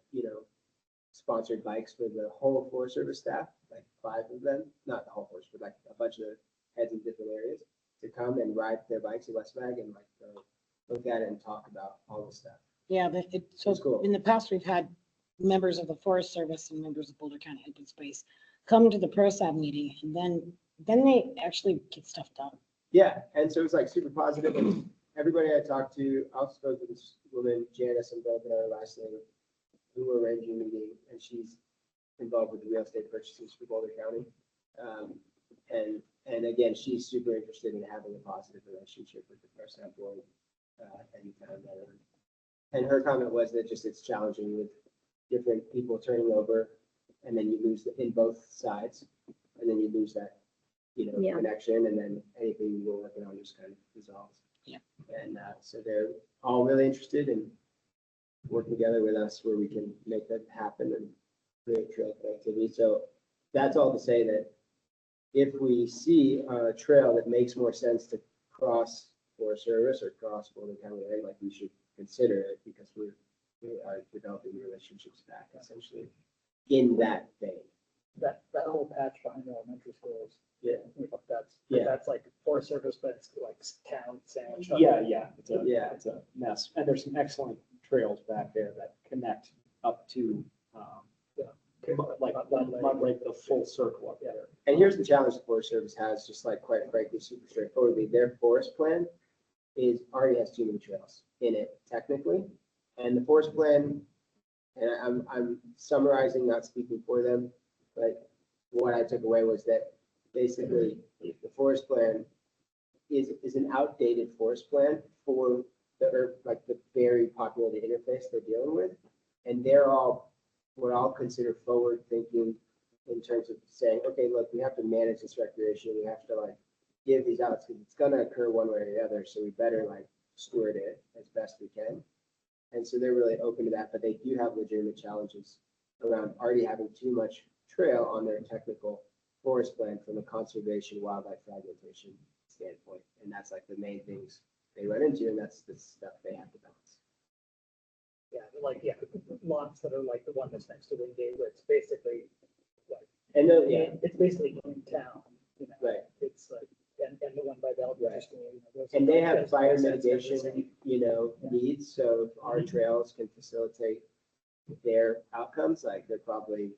sponsored bikes for the whole Forest Service staff, like 5 of them, not the whole force, but like a bunch of heads in different areas to come and ride their bikes in West Mag and like go look at it and talk about all this stuff. Yeah, so It's cool. in the past, we've had members of the Forest Service and members of Boulder County Open Space come to the PROSAB meeting, and then they actually get stuff done. Yeah, and so it was like super positive, and everybody I talked to, I also spoke to this woman, Janice, and Bill, our last name, who were arranging a meeting, and she's involved with the real estate purchases for Boulder County. And again, she's super interested in having a positive relationship with the PROSAB board and town Nederland. And her comment was that just it's challenging with different people turning over, and then you lose in both sides, and then you lose that, Yeah. connection, and then anything you were working on just kind of dissolves. Yeah. And so they're all really interested in working together with us where we can make that happen and create trail connectivity. So that's all to say that if we see a trail that makes more sense to cross Forest Service or cross Boulder County, like we should consider it because we are developing relationships back essentially in that vein. That whole patch behind the elementary schools. Yeah. That's, that's like Forest Service, but it's like town sandwich. Yeah. Yeah. It's a mess. And there's some excellent trails back there that connect up to, like Mud Lake, the full circle up there. And here's the challenge the Forest Service has, just like quite frankly, super straightforwardly, their forest plan already has too many trails in it technically. And the forest plan, and I'm summarizing, not speaking for them, but what I took away was that basically the forest plan is an outdated forest plan for the very populated interface they're dealing with. And they're all what I'll consider forward thinking in terms of saying, okay, look, we have to manage this recreation. We have to like give these outs because it's going to occur one way or the other. So we better like steward it as best we can. And so they're really open to that, but they do have legitimate challenges around already having too much trail on their technical forest plan from a conservation wildlife fragmentation standpoint. And that's like the main things they run into, and that's the stuff they have to balance. Lots that are like the one that's next to Wingate, where it's basically like, And it's basically in town, right. It's like, and the one by the elementary school. And they have those fire accents, mitigation, everything. needs, so if our trails can facilitate their outcomes, like they're probably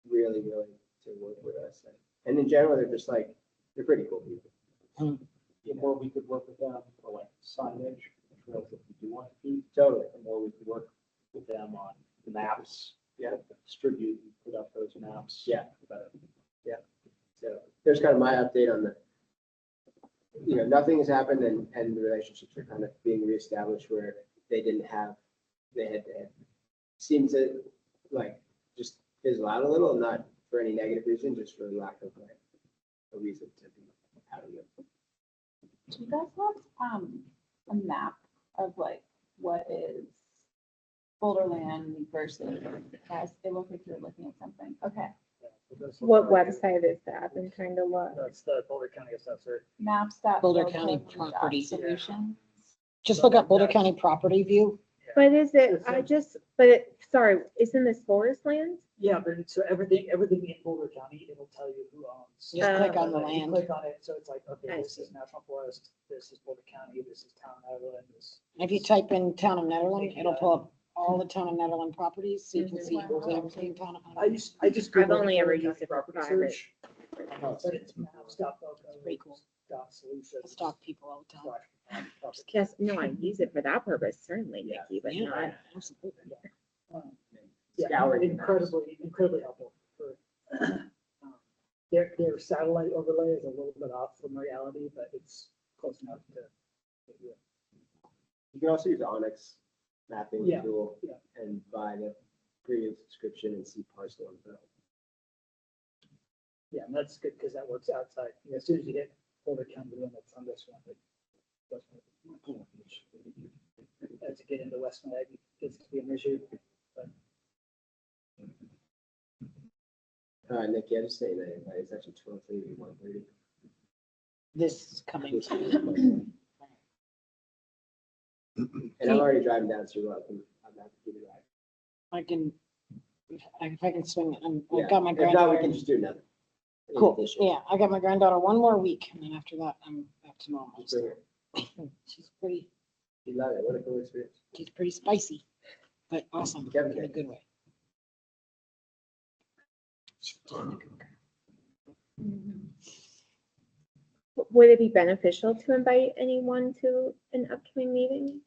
really willing to work with us. And in general, they're just like, they're pretty cool people. The more we could work with them for like signage, the trails that we do want to keep. Totally. The more we could work with them on the maps. Yeah. Distribute and put up those maps. Yeah. the better. So there's kind of my update on nothing has happened and the relationships are kind of being reestablished where they had seemed to like just fizzle out a little, not for any negative reason, just for lack of like a reason to be having it. Do you guys have a map of like what is Boulderland versus, guys, it looks like you're looking at something. Okay. What website is that? I'm trying to look. That's the Boulder County Assessor. Maps. Boulder County property. Solutions. Just look up Boulder County property view. But is it, sorry, isn't this forest land? Yeah, but so everything in Boulder County, it'll tell you who owns. Just click on the You land. click on it, so it's like, okay, I this is National Forest, this is Boulder County, this is Town Island, this. If you type in Town of Nederland, it'll pull up all the Town of Nederland properties, so you can see who's everything in Town of I Nederland. just. I've Googled only ever Boulder used County it for property private. search, But it's maps.boco. Pretty cool. Solutions. I stalk people all the time. Yes, no, I use it for that purpose, certainly, Nikki, but Yeah, not. absolutely. Yeah, Scouring. incredibly helpful for, their satellite overlay is a little bit off from reality, but it's close enough to. You can also use Onyx mapping Yeah, tool yeah. and buy the premium subscription and see parcel info. Yeah, and that's good because that works outside. You know, as soon as you hit Boulder County limits on this one, as you get into West Mag, it gets to be an issue. But Nick, yeah, just saying that it's actually 12:30, 1:30. This is coming. And I'm already driving down, so you're welcome. I'm happy to give you a ride. I can, if I can swing it, Yeah. I've got my If not, we granddaughter. can just do another. in Cool, addition. yeah, I got my granddaughter one more week, and then after that, I'm back to normal. Bring it. She's pretty, You love it. What a cool experience. she's pretty spicy, but awesome, in Kevin, a good way. Would it be beneficial to invite anyone to an upcoming meeting?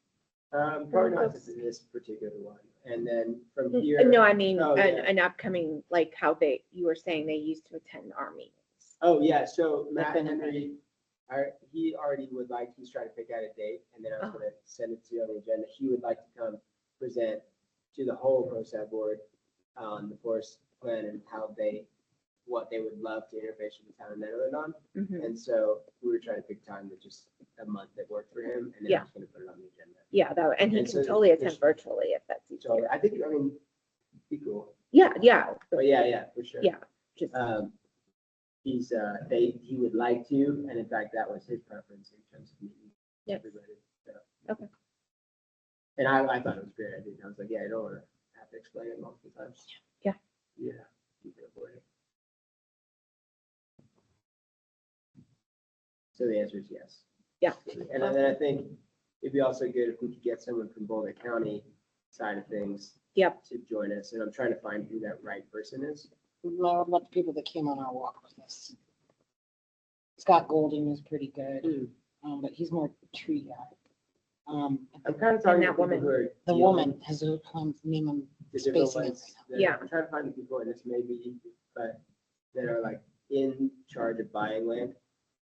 Probably not this particular one. And then from here. No, I mean, Oh, yeah. an upcoming, like how you were saying they used to attend our meetings. Oh, yeah, so Matt been Henry, he already would like, he's trying to pick out a date, and then I was Oh. gonna send it to you on the agenda. He would like to come present to the whole PROSAB board on the forest plan and what they would love to interface with the town of Nederland on. Mhm. And so we were trying to pick time that just a month that worked for him, and then I Yeah. was gonna put it on the agenda. Yeah, and he And can so totally there's- attend virtually if that's So easier. I think, be cool. Yeah, But yeah, for sure. yeah, just, He would like to, and in fact, that was his preference in terms of meeting Yes. everybody. So. Okay. And I thought it was great. I was like, yeah, I don't want to have to explain it multiple times. Yeah. Yeah. You can avoid it. So the answer is yes. Yeah. And then I think it'd be also good if we could get someone from Boulder County side of things. Yep. To join us, and I'm trying to find who that right person is. What about the people that came on our walk with us? Scott Golden was pretty good, but he's more tree guy. I'm kind of talking to that people woman. who are. The dealing woman has a name I'm the different spacing it ones. right now. that- Yeah. I'm trying to find the people, and this may be easy, but that are like in charge of buying land.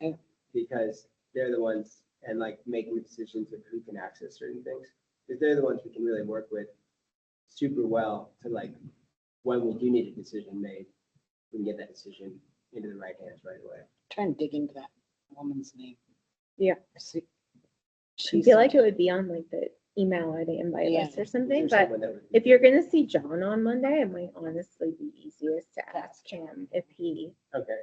Yeah. Because they're the ones and like making the decisions of who can access certain things. Because they're the ones we can really work with super well to like, when we do need a decision made, we can get that decision into the right hands right away. Trying to dig into that woman's name. Yeah. See- I she's feel like it would be on like the email or the invite Yeah. list or something, There's but someone that would- if you're gonna see John on Monday, it might honestly be easiest to ask him if he, Okay,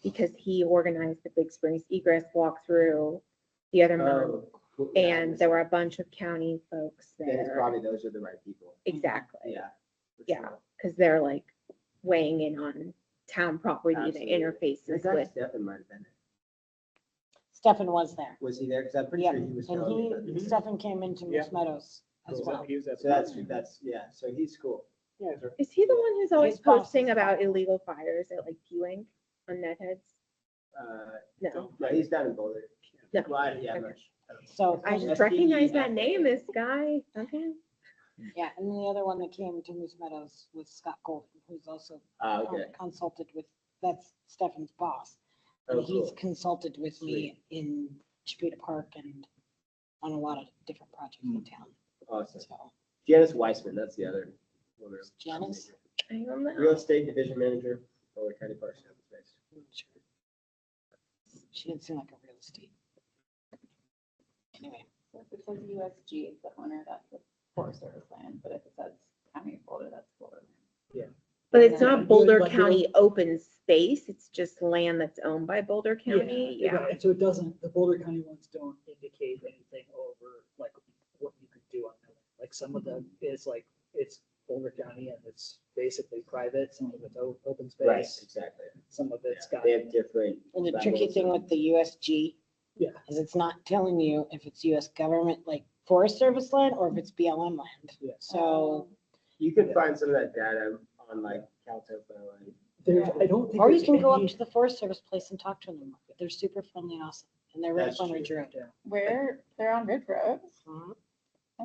because he organized the Big Springs egress walkthrough the other month, oh, cool. Yeah, and there were a bunch of county folks then it's there. probably those are the right people. Exactly, Yeah. for Yeah. sure. because they're like weighing in on town property that Absolutely. interfaces In fact, with. Stefan might have been there. Stefan was there. Was he there? Because I'm pretty Yep, sure he was and telling me. about he, this. Stefan came into Moose Yeah. Meadows as Cool. well. He was at. So that's, yeah, so he's cool. Yeah, sure. Is he the one who's always His boss posting is about fine. illegal fires at like Pewink on Netheads? No, No, he's down in Boulder. No. Well, yeah, I'm Okay. not sure. So, I and- just recognize that name, this guy. Okay. yeah, and the other one that came to Moose Meadows was Scott Golden, who's also Okay. consulted with, that's Stefan's boss. Oh, And he's cool. consulted with me in Chipeta Park and on a lot of different projects in town. Awesome. So Janice Weissman, that's the other woman. Janice? I don't know. Real estate division manager, Boulder County Parks and Open Space. I'm not sure. She didn't seem like a real estate. Anyway, So if it says USG, it's the owner, that's the Forest Service land, but if it says County of Boulder, that's Boulder land. But it's Yeah. not Boulder Like, County open space, it's just land that's owned by Boulder County, yeah. right. And so it doesn't, the Boulder County ones don't indicate anything over like what you could do on them. Like some of them is like, it's Boulder County and it's basically private, some of it's open Right, space, exactly. some of it's Yeah, got. They have different. and the tricky levels thing of- with the USG Yeah. is it's not telling you if it's US government, like Forest Service land, or if it's BLM land. Yeah. So, You can find some of that data on like CalTOPO and. There's, I don't think. or you there's can go up any- to the Forest Service place and talk to them. They're super friendly and awesome, and they're right That's on true. Ridge Road. Yeah. Where, they're on Ridge Road? Mhm.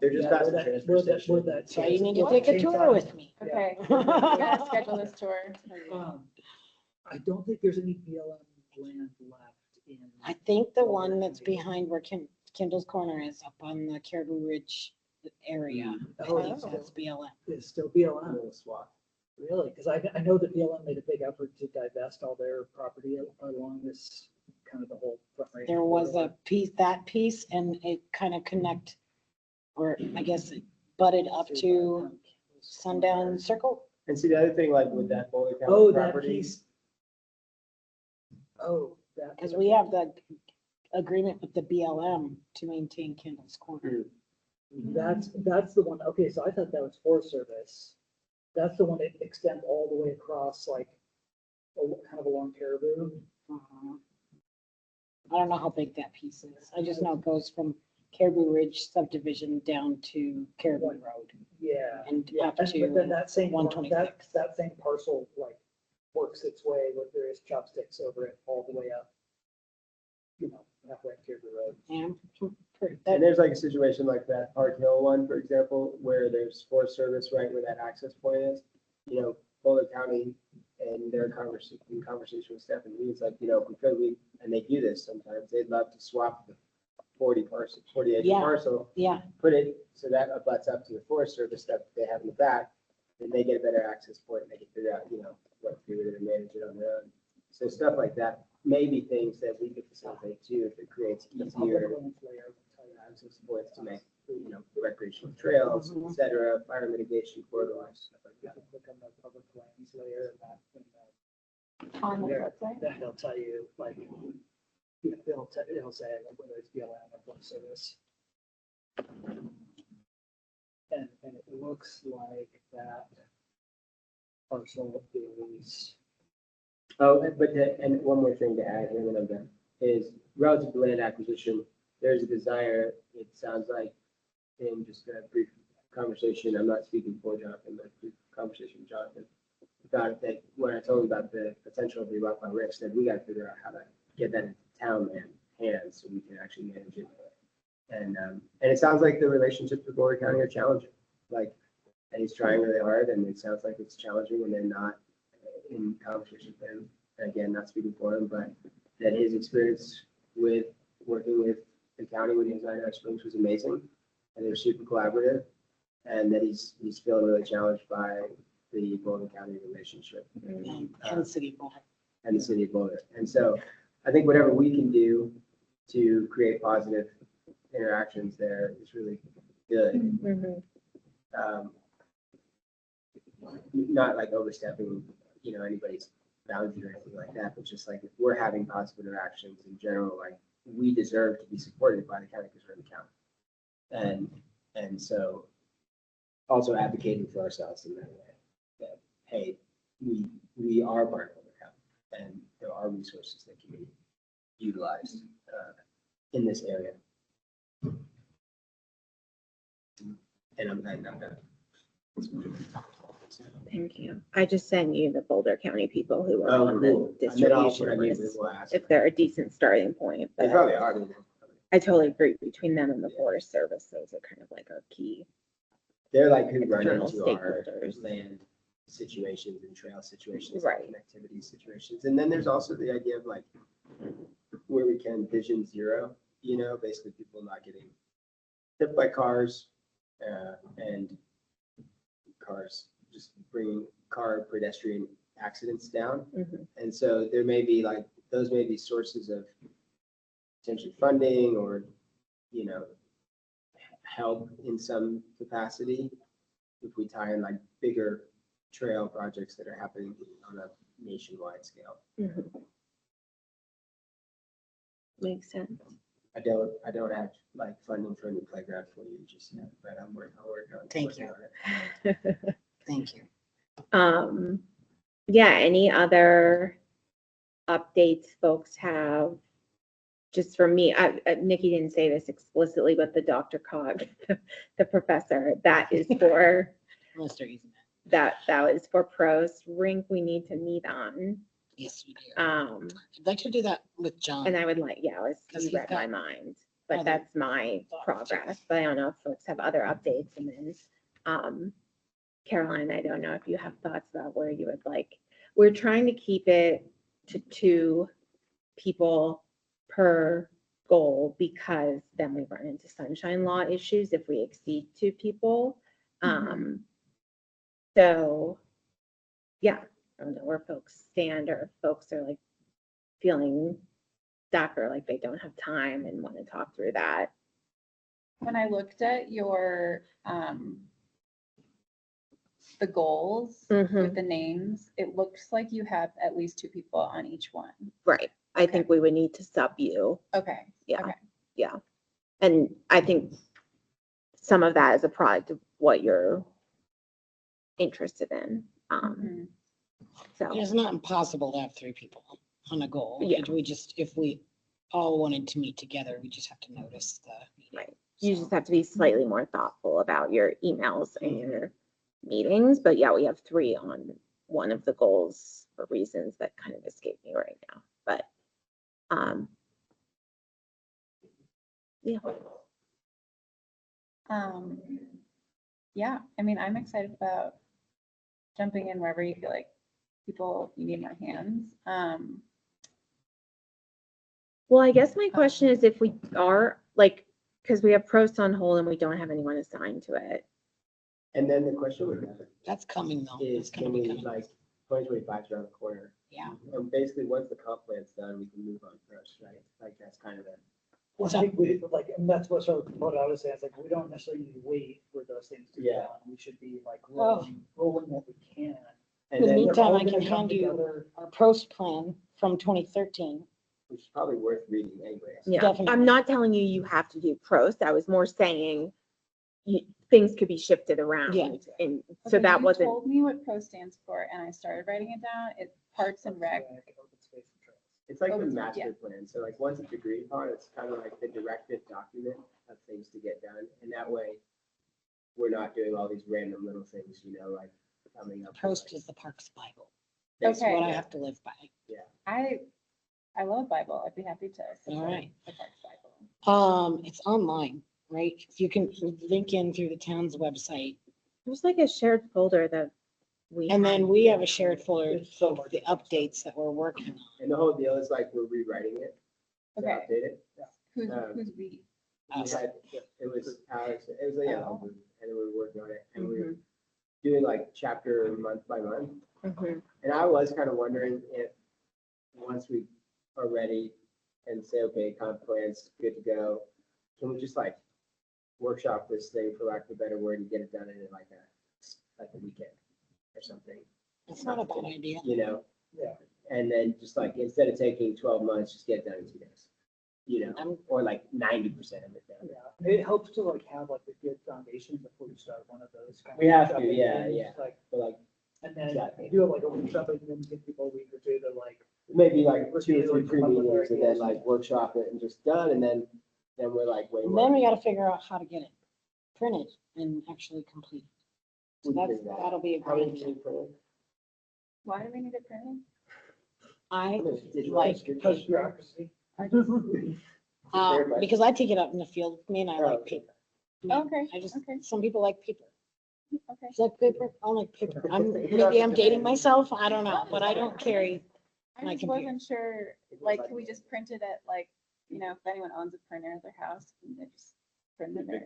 They're just Yeah, past where the that- transfer where that- station. where that- So you need to What? take a tour with me. Yeah. Okay, yeah, schedule this tour. I don't think there's any BLM land left in. I think the one that's behind where Kendall's Corner is up on the Caribou Ridge area. I Oh, think it's that's still- BLM. It's still BLM. Little swath. Really? Because I know that BLM made a big effort to divest all their property along this, kind of the whole front range. There was a piece, that piece, and it kind of connect, or I guess it butted up to Sundown Circle. And see, the other thing, like with that Boulder Oh, County that property, piece. Oh, that. Because we have the agreement with the BLM to maintain Kendall's Corner. That's the one. Okay, so I thought that was Forest Service. That's the one that extends all the way across, like, kind of along Caribou. I don't know how big that piece is. I just know it goes from Caribou Ridge subdivision down to Caribou Road Yeah. and Yeah, up but then to that same, one- 126. that same parcel, like, works its way with various chopsticks over it all the way up. You know, halfway up Caribou Road. and and there's like a situation like that Park Hill one, for example, where there's Forest Service right where that access point is. You know, Boulder County and their conversation with Stephanie, it's like, you know, if we could, and they do this sometimes, they'd love to swap the 40 acre Yeah. parcel, yeah, put it so that abuts up to the Forest Service that they have in the back, then they get a better access point, and they can figure out, you know, what to do with it and manage it on their own. So stuff like that, maybe things that we could facilitate too, if it creates The public easier lands layer will tell you access points to make, you know, recreational trails, Mhm. et cetera, fire mitigation corridors, stuff like You that. can click on the public lands layer and that, On the Yeah. website? then they'll tell you, like, you know, it'll say like, whether it's BLM or Forest Service. And it looks like that parcel is, Oh, and one more thing to add here that I'm done, is relative to land acquisition, there's a desire, it sounds like, in just a brief conversation, I'm not speaking for Jonathan, but a brief conversation with Jonathan, about that, when I told him about the potential of reroute by Rick, said we gotta figure out how to get that into town hands so we can actually manage it. And it sounds like the relationships with Boulder County are challenging, like, and he's trying really hard, and it sounds like it's challenging when they're not in conversation with him. And again, not speaking for him, but that his experience with working with the county when he was at Idaho Springs was amazing, and they're super collaborative, and that he's feeling really challenged by the Boulder County relationship and City of Boulder. and the city of Boulder. And so I think whatever we can do to create positive interactions there is really good. Mhm. Not like overstepping, you know, anybody's boundary or anything like that, but just like if we're having positive interactions in general, like we deserve to be supported by the county because we're in the county. And so also advocating for ourselves in that way, that, hey, we are part of the county and there are resources that can be utilized in this area. And I'm done. Thank you. I just sent you the Boulder County people who are Oh, on cool. the And then I'll put distribution a name, list. we'll ask. If they're a decent starting point, They but probably are. I totally agree between them and the Forest Service. Those are kind of like our key. They're like who run External into our stakeholders. land situations and trail situations, Right. and connectivity situations. And then there's also the idea of like where we can vision zero, you know, basically people not getting hit by cars and cars just bringing car pedestrian accidents down. Mhm. And so there may be like, those may be sources of potentially funding or, you know, help in some capacity if we tie in like bigger trail projects that are happening on a nationwide scale. Mhm. Makes sense. I don't have like funding for a new playground for you just yet, but I'm working on. Thank working you. on it. Thank you. Yeah, any other updates folks have? Just for me, Nikki didn't say this explicitly, but the Dr. Cog, the professor, that is for, Mr. Easement. that was for pros rink we need to meet on. Yes, we do. I'd I'd like to do that with John. And I would like, yeah, Because you he's read my got mind, but other that's my thoughts, too. progress. But I don't know if folks have other updates. And then, Caroline, I don't know if you have thoughts about where you would like, we're trying to keep it to 2 people per goal because then we run into sunshine law issues if we exceed 2 people. So yeah, I don't know where folks stand or if folks are like feeling stuck or like they don't have time and want to talk through that. When I looked at your, the goals Mhm. with the names, it looks like you have at least 2 people on each one. Right. I think we would need to sub you. Okay. Yeah. Okay. Yeah. And I think some of that is a product of what you're interested in. Mhm. So, It's not impossible to have 3 people on a goal. Yeah. We just, if we all wanted to meet together, we just have to notice the meeting. right. You So, just have to be slightly more thoughtful about your emails and your meetings. But yeah, we have 3 on one of the goals for reasons that kind of escape me right now. But yeah. Yeah, I mean, I'm excited about jumping in wherever you feel like you need my hands. Well, I guess my question is if we are like, because we have PROSAB on hold and we don't have anyone assigned to it. And then the question we have that's coming though. is, It's gonna can be we, coming. like, 2025 is around the corner. Yeah. And basically, once the comp plan's done, we can move on first, right? Like, that's kind of the. Well, I think we, like, and that's what sort of what I was saying, it's like, we don't necessarily need to wait for those things to be Yeah. done. We should be like rolling what we can. In And the then meantime, all I can gonna come hand you together. our PROST plan from 2013. which is probably worth reading anyways. Yeah, Definitely. I'm not telling you you have to do PROSAB. I was more saying things could be shifted around. Yeah. And so Okay, that you wasn't, told me what PRO stands for, and I started writing it down. It's Parks and Rec. Open space and trails. It's like Oh, the yeah. master plan. So like, once it's agreed upon, it's kind of like the directive document of things to get done. And that way, we're not doing all these random little things, you know, like coming up. with, PROST like, is the Parks Bible. That's Okay. what I have to live by. I love Bible. I'd be happy to. support right. the Parks Bible. It's online, right? You can link in through the town's website. there's like a shared folder that we. And then we have a shared folder It's so of much the fun stuff. updates that we're working on. And the whole deal is like, we're rewriting it. To Okay. update it. Who's Um, who's we? We Us. had, it was Alex, it was a yellow Oh. group, and we were working on it, and we Mm-hmm. were doing like chapter month by month. Mhm. And I was kind of wondering if, once we are ready and say, okay, comp plan's good to go, can we just like workshop this thing, for lack of a better word, and get it done in like a weekend or something, It's not a bad idea. you know? Yeah. And then just like, instead of taking 12 months, just get it done in 2 days, you know, I'm- or like 90% of it done. Yeah, it helps to like have like a good foundation before you start one of those. kind We of have to, workshopping yeah, things, yeah. Like, But like, and then Exactly. do it like a workshop and then give people a week or 2 to like. maybe like 2 or 3 Review and come up with pre-meetings and then ideas. like workshop it and just done, and then we're like way And more. then we gotta figure out how to get it printed and actually complete. So We can that's, figure that out. that'll be a How many great. do you print? Why do we need it printed? I Digital like distribution. Post bureaucracy. because I take it out in the field. Me and I Oh, like okay. paper. I mean, Okay, I just, okay. some people like paper. Okay. You like paper? I like paper. Maybe I'm dating myself. I don't know, but I don't carry. I My just computer. wasn't sure, like, can we just print it at like, you know, if anyone owns a printer at their house, can they just print it there?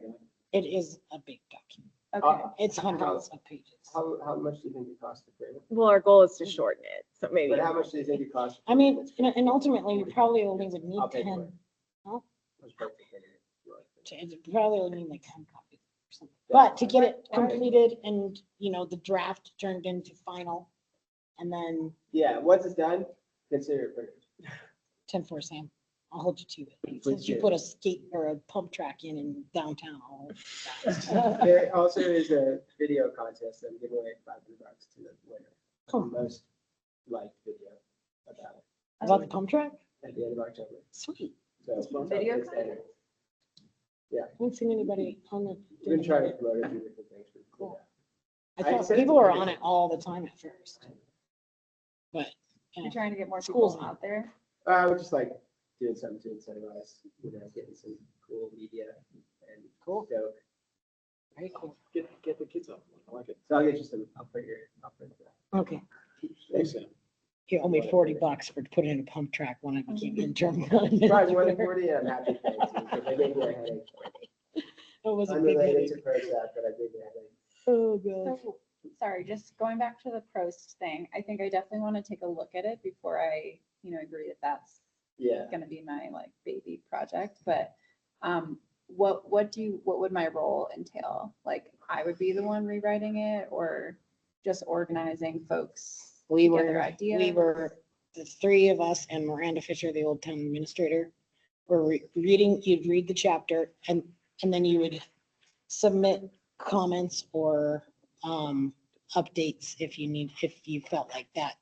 It is a big document. Okay. It's hundreds of pages. How much do you think it costs to print it? Well, our goal is to shorten it, so maybe. But how much do you think it costs? I mean, and ultimately, we probably only would need I'll pay for 10. it. Huh? Let's pay for it. You like it. It probably only need like 10 copies or something. But to get it completed and, you know, the draft turned into final, and then Yeah, once it's done, consider it printed. 10-4 Sam, I'll hold you to it. Please Since you do. put a skate or a pump track in downtown, I'll hold you to that. There also is a video contest. I'm giving away $500 to the winner. Cool. Most liked video about it About the pump track? at the end of October. Sweet. So. Video it's there. contest? I haven't seen anybody on the. We've been trying to promote it through different things. but, Cool. yeah. I I thought sent it people to were you. on it all the time at first. But, You're trying to get more Schools people now. out there. I would just like doing something to incentivize, you know, getting some cool media and Cool. stoke. very cool. Get the kids up. I like it. So I'll get you some, I'll print that. Okay. Thanks, Sam. You owe me $40 for putting in a pump track when I became interim. Probably more than 40, I'm happy. Thanks, because they gave me a headache. It was a big Unrelated headache. to PROSAB, but I gave me a headache. Oh, God. So sorry, just going back to the pros thing, I think I definitely want to take a look at it before I, agree that that's Yeah. gonna be my like baby project, but what would my role entail? Like, I would be the one rewriting it, or just organizing folks We to get their were, ideas? the three of us and Miranda Fisher, the old town administrator, were reading, you'd read the chapter and then you would submit comments or updates if you felt like that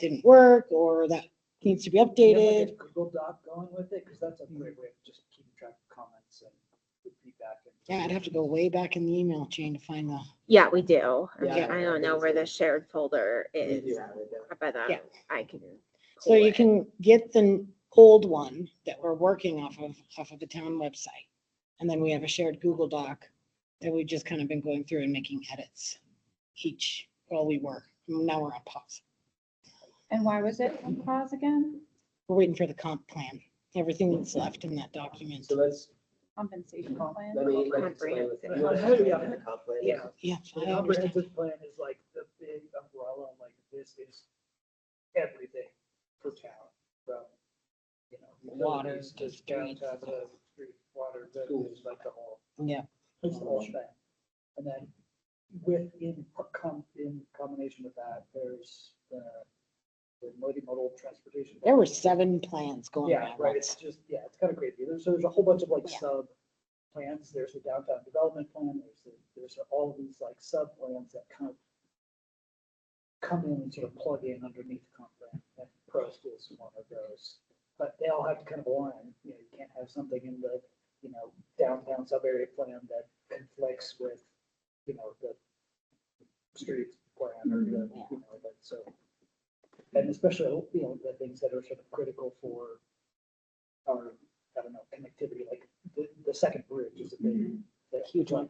didn't work or that needs to be Do you have, like, updated. a Google Doc going with it, because that's a great way of just keeping track of comments and feedback. Yeah, I'd have to go way back in the email chain to find the, Yeah, we do. Yeah, I don't know where the shared folder We is, do have it, yeah. but Yeah. I can. so pull you it. can get the old one that we're working off of the town website. And then we have a shared Google Doc that we've just kind of been going through and making edits now we're on pause. And why was it on pause again? We're waiting for the comp plan, everything that's left in that document. So let's, Compensation plan? let me explain. what- Comprehensive. you wanna explain what the comp plan is? Yeah, Yeah, the I understand. comprehensive plan is like the big umbrella, like this is everything for town, from, Water utilities to streets. downtown to street, water, it's like the whole, Yeah, it's the whole thing. And then in combination with that, there's the multimodal transportation. there were 7 plans going Yeah, on. right, it's just, it's kind of crazy. There's a whole bunch of like Yeah. sub plans. There's the downtown development plan, there's all these like sub plans that kind of come in and sort of plug in underneath the comp plan, and PROSAB is one of those. But they all have to kind of align, you can't have something in the, downtown sub area plan that conflicts with, the streets plan or the, like, so. And especially, the things that are sort of critical for our, I don't know, connectivity, like the second bridge is a big, Huge one.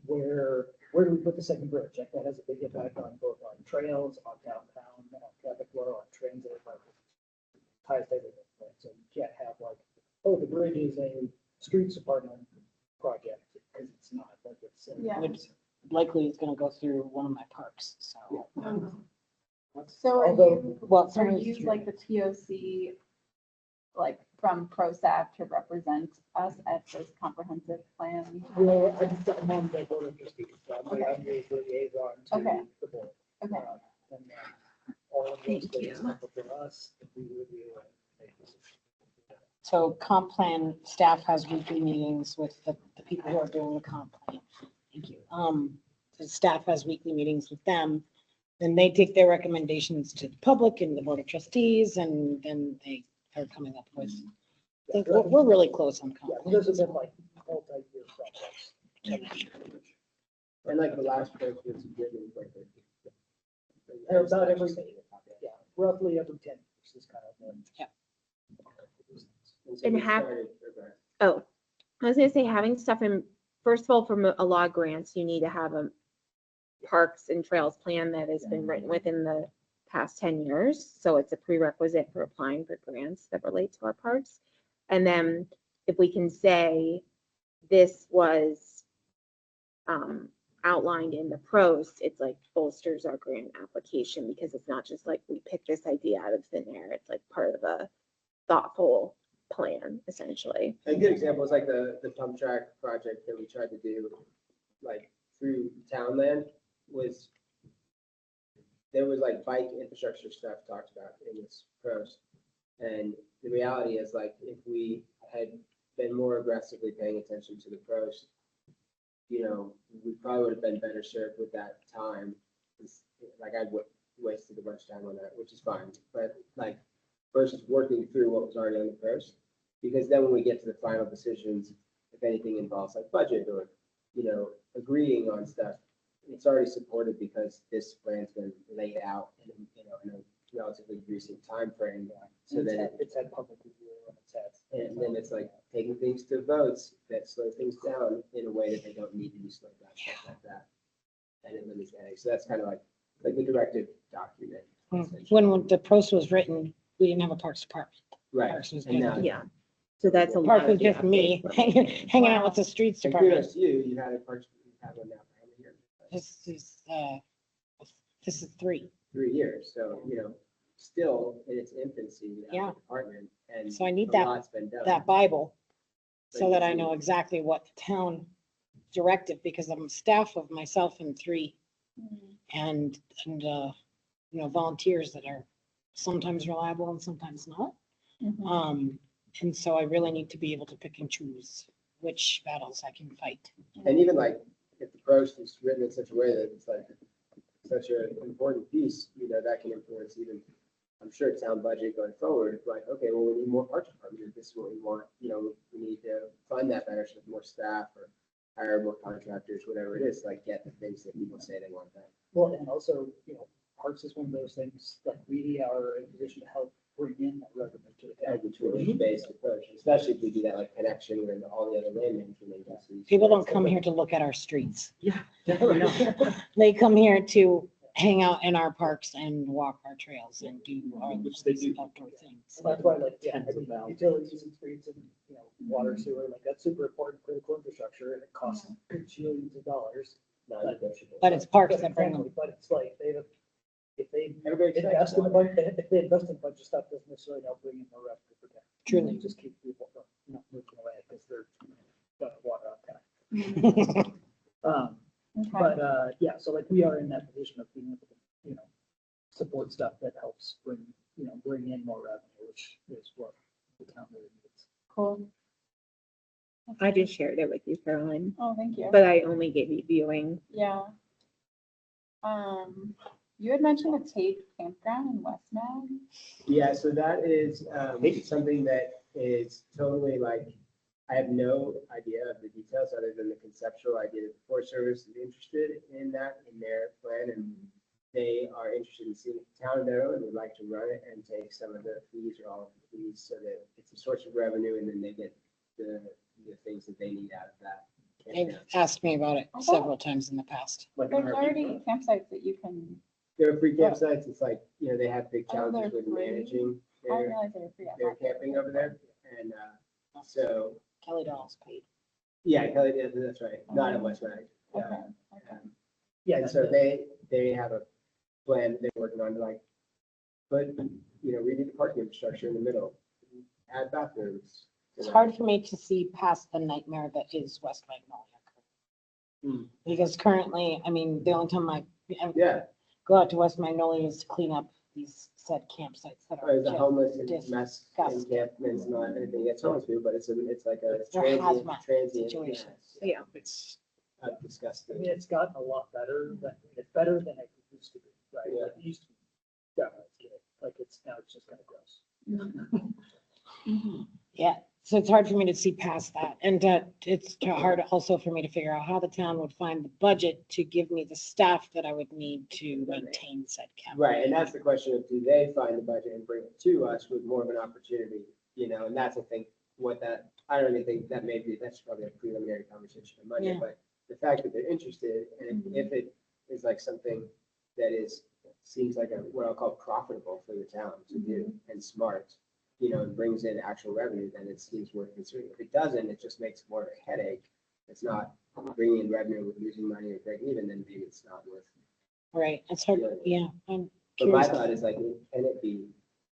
Where do we put the second bridge? Like, that has a big impact on both on trails, on downtown, on traffic flow, on transit, like highest everything, right? So you can't have like, oh, the bridge is a streets department project, because it's not, like it's. Yeah. Likely it's gonna go through one of my parks, so. So Although- are you like the POC, like from PROSAB to represent us at this comprehensive plan? Well, I'm on the board of trustees, so I'm Okay. the liaison Okay. to the board. Okay. And then all of those Thank things you. come before us, and we review and make decisions. So comp plan staff has weekly meetings with the people who are doing the comp plan. Thank you. The staff has weekly meetings with them. Then they take their recommendations to the public and the board of trustees, and then they are coming up with, I think we're really close on comp. Yeah, plan. those have been like multi-year projects. And like the last person was given, like. About every, yeah, roughly every 10 years is kind of. Yeah. And Oh, I was gonna say, having stuff in, first of all, from a lot of grants, you need to have a parks and trails plan that has been written within the past 10 years. So it's a prerequisite for applying for grants that relate to our parks. And then if we can say this was outlined in the pros, it's like bolsters our grant application, because it's not just like we picked this idea out of thin air. It's like part of a thoughtful plan, essentially. A good example is like the pump track project that we tried to do, like through Townland, there was like bike infrastructure stuff talked about in this pros. And the reality is, like, if we had been more aggressively paying attention to the pros, we probably would have been better served with that time. Like, I wasted a bunch of time on that, which is fine, but like versus working through what was already on the pros. Because then when we get to the final decisions, if anything involves like budget or, agreeing on stuff, it's already supported because this plan's been laid out in a relatively recent timeframe. So then It's had public review and it's had. and then it's like taking things to votes that slow things down in a way that they don't need to be slowed down, stuff like that. And it limits headaches. So that's kind of like the directive document. When the pros was written, we didn't have a parks department. Right. Parks was And now- good. Yeah. So that's a lot. Park was of the just me updates. hanging out with the streets And department. kudos to you, you had a parks, you had one now for how many years? This is 3. 3 years, so, still in its infancy, Yeah. the department, and So I need a that- lot's been done. That Bible, But so that I you- know exactly what the town directive, because I'm staff of myself and 3 and volunteers that are sometimes reliable and sometimes not. And so I really need to be able to pick and choose which battles I can fight. And even like, if the PROSAB is written in such a way that it's like such an important piece, that can influence even, I'm sure, town budget going forward. Like, okay, well, we need more parks department. This is what we want, we need to fund that better, so more staff or hire more contractors, whatever it is, like get the things that people say they want done. Well, and also, parks is one of those things, like we are in a position to help bring in that revenue to the As town. a tourist-based approach, especially if we do that like connection with all the other land management agencies. People don't come here to look at our streets. Yeah. They come here to hang out in our parks and walk our trails and do our Which they do. outdoor things. So that's why, like, Tens of thousands. utilities and streets and, water, sewer, like, that's super important critical infrastructure, and it costs gajillions of dollars. Non-negotiable. But it's parks But that bring exactly, them. but it's like, if they Everybody expects invest in a water. bunch, if they invest in a bunch of stuff, doesn't necessarily help bring in more revenue for town. Truly. Just keep people from not moving away, because they're got water on town. Okay. But, yeah, so like we are in that position of being able to, support stuff that helps bring in more revenue, which is what the town really needs. Cool. I just shared it with you, Caroline, Oh, thank you. but I only gave you viewing. Yeah. You had mentioned a Tate campground in West Mag. Yeah, so that is something that is totally like, I have no idea of the details other than the conceptual idea that the Forest Service is interested in that in their plan, and they are interested in seeing the town know and would like to run it and take some of the fees or all of the fees so that it's a source of revenue, and then they get the things that they need out of that. They've campground. asked me about it several times in the past. Like an There's RV already park. campsites that you can, They're free campsites. It's like, they have big Oh, challenges they're with free? managing I didn't their, realize they were free. I their thought they were camping over there. And so, Kelly Doll's paid. yeah, Kelly, that's right. Not at West Mag. Okay, okay. Yeah, And so they have a plan they're working on to like, put, redo the parking infrastructure in the middle, add bathrooms. It's hard for me to see past the nightmare that is West Magnolia. Because currently, I mean, the only time I Yeah, go out to West Magnolia is to clean up these said campsites that are there's a just homeless disgusting. mess encampments and not anything that's homeless people, but it's like a They're transient, hazmat transient. situations. Yeah. It's, Disgusting. I mean, it's gotten a lot better, but it's better than it used to be, right? Yeah. Like, it used to be, definitely, like it's now it's just kind of gross. Yeah, so it's hard for me to see past that. And it's hard also for me to figure out how the town would find the budget to give me the staff that I would need to maintain said camp. Right, and that's the question of, do they find the budget and bring it to us with more of an opportunity, and that's, I think, I don't even think that that's probably a preliminary conversation on Monday, Yeah. but the fact that they're interested, and if it is like something that seems like what I'll call profitable for the town to do and smart, and brings in actual revenue, then it seems worth considering. If it doesn't, it just makes more of a headache. It's not bringing in revenue with losing money or breaking even, then maybe it's not worth. Right, it's hard, yeah, I'm But my curious. thought is like, can it be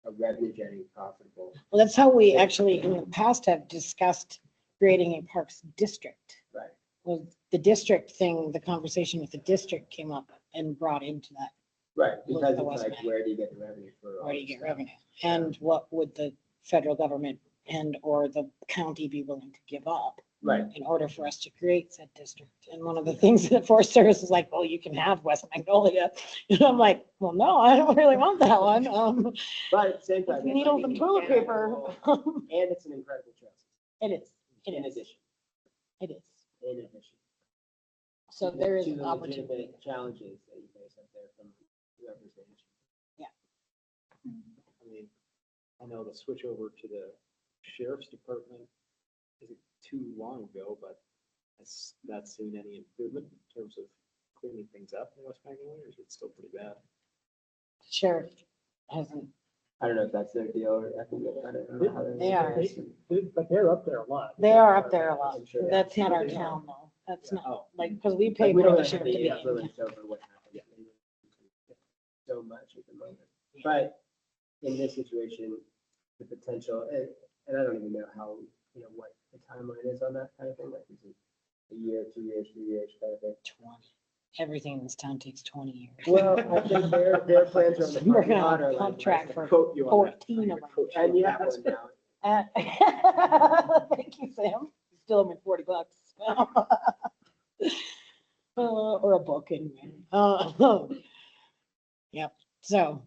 a revenue generating profitable? Well, that's how we actually in the past have discussed creating a parks district. Right. Well, the district thing, the conversation with the district came up and brought into that. Right, With because the it's West like, Mag. where do you get the revenue for? all Where do you this get stuff? revenue? And what would the federal government and or the county be willing to give up Right, in order for us to create said district? And one of the things that Forest Service is like, well, you can have West Magnolia. And I'm like, well, no, I don't really want that one. but at the same time. it's Needles like and toilet an paper. incredible- And it's an incredible trail system. It is, it In is, addition, it is. in addition. So to there is to an the opportunity. legitimate challenges that you face up there from whoever's managing. I mean, I know the switch over to the sheriff's department isn't too long ago, but has not seen any improvement in terms of cleaning things up in West Magnolia, or is it still pretty bad? Sheriff hasn't, I don't know if that's their deal, or I think I don't know how They are. But they're up there a lot. they are up there a lot. I'm sure. That's not our town though. That's Yeah. not, like, because we pay Like, we for don't the have sheriff the to be. influence over what happens. So much at the moment. But in this situation, the potential, and I don't even know how, what the timeline is on that kind of thing, like, is it a year, 2 years, 3 years kind of thing? 20. Everything in this town takes 20 years. Well, I think their plans are on the We're parking gonna lot are like. contract for Quote you on that. 14 of them. And you have one now. Thank you, Sam. Still owe me $40. Or a book anyway. Yep, so,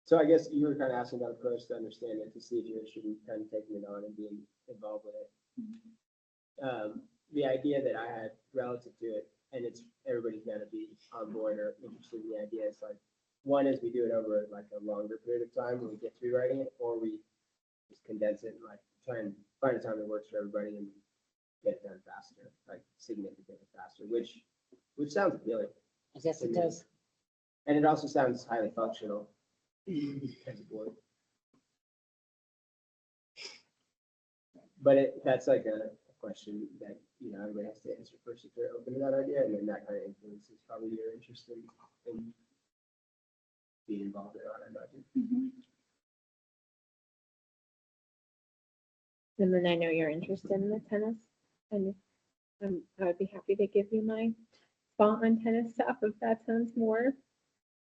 So I guess you were kind of asking about approach to understand it, to see if you're interested in kind of taking it on and being involved with it. The idea that I had relative to it, and it's, everybody's gonna be on board or interested in the idea, is like, one is we do it over like a longer period of time when we get through writing it, or we just condense it and like try and find a time that works for everybody and get it done faster, like significantly faster, which sounds appealing. I guess it does. And it also sounds highly functional as a board. But that's like a question that, everybody has to answer first if they're open to that idea, and then that kind of influences probably your interest in being involved in it, I imagine. And then I know you're interested in the tennis, and I would be happy to give you my spot on tennis stuff if that sounds more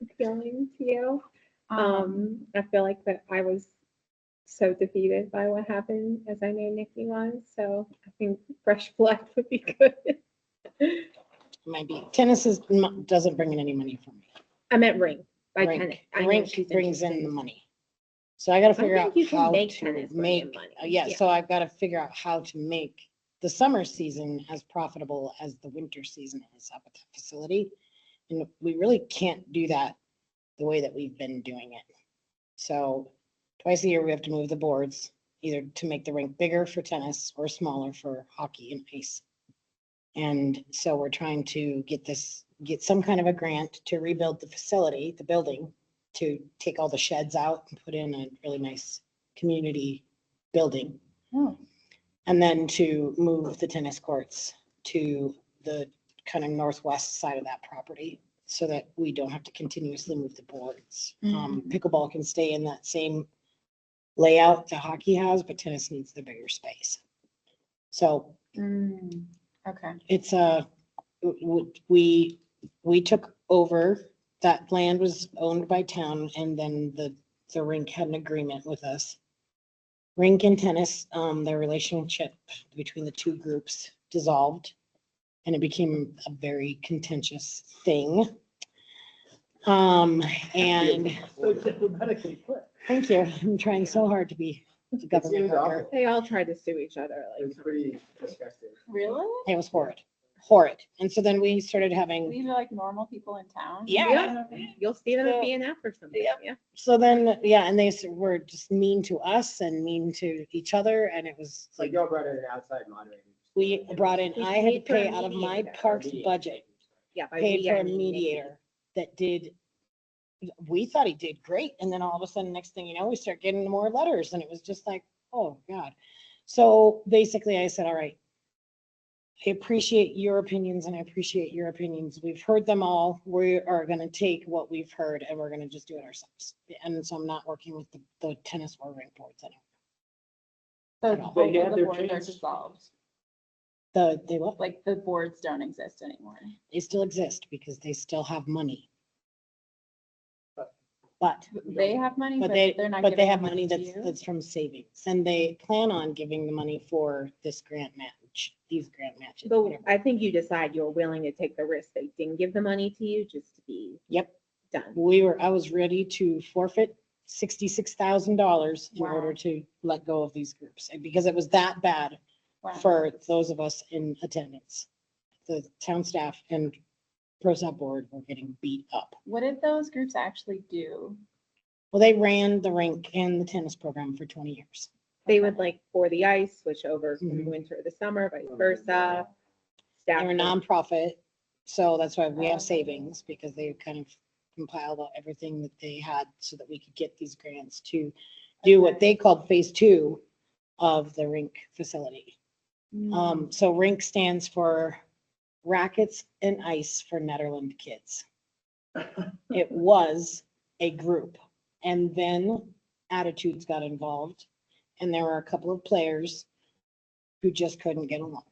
appealing to you. I feel like that I was so defeated by what happened, as I know Nikki was, so I think fresh blood would be good. Might be. Tennis doesn't bring in any money for me. I meant ring, by Rink- tennis. I know Rink she's brings in interested. the money. So I gotta I figure out think you can how make to tennis bring in make, money. yeah, Yeah. so I've gotta figure out how to make the summer season as profitable as the winter season is up at the facility. And we really can't do that the way that we've been doing it. So twice a year, we have to move the boards, either to make the rink bigger for tennis or smaller for hockey and ice. And so we're trying to get some kind of a grant to rebuild the facility, the building, to take all the sheds out and put in a really nice community building. Oh. And then to move the tennis courts to the kind of northwest side of that property so that we don't have to continuously move the boards. Pickleball can stay in that same layout that hockey has, but tennis needs the bigger space. So Okay. it's we took over, that land was owned by town, and then the rink had an agreement with us. Rink and tennis, their relationship between the two groups dissolved, and it became a very contentious thing. And So diplomatically put. thank you, I'm trying so hard to be a government seems worker. awful. They all tried to sue each other, It was like, pretty disgusting. Really? It was horrid. And so then we started having, These are like normal people in town? yeah. you'll see them at So- B&F or something, Yep. yeah. So then, yeah, and they were just mean to us and mean to each other, and it was Like like, y'all brought in an outside moderator. we brought in, We I had to paid for a pay out of my mediator. parks budget, Yeah. by paid we, for I a mean Nikki. mediator that did, we thought he did great, and then all of a sudden, next thing you know, we start getting more letters, and it was just like, oh, God. So basically, I said, all right, I appreciate your opinions and I appreciate your opinions. We've heard them all. We are gonna take what we've heard and we're gonna just do it ourselves. And so I'm not working with the tennis or rink boards anymore. So But both you of have the their boards are chance. dissolved, They what? like the boards don't exist anymore. They still exist because they still have money. But They have money, but they, they're not but they giving have the money to that's, you? that's from savings, and they plan on giving the money for this grant match, these grant matches. But whatever. I think you decide you're willing to take the risk. They didn't give the money to you just to be Yep, done. I was ready to forfeit $66,000 in Wow. order to let go of these groups, and because it was that bad Wow. for those of us in attendance. The town staff and PROSAB board were getting beat up. What did those groups actually do? Well, they ran the rink and the tennis program for 20 years. They would like pour the ice, switch over from Mhm. winter to summer, vice versa. Staff They're a would- nonprofit, so that's why we have savings, because they kind of compiled everything that they had so that we could get these grants to do what they called phase 2 of the rink facility. So RINK stands for Rackets and Ice for Nederland Kids. It was a group, and then attitudes got involved, and there were a couple of players who just couldn't get along.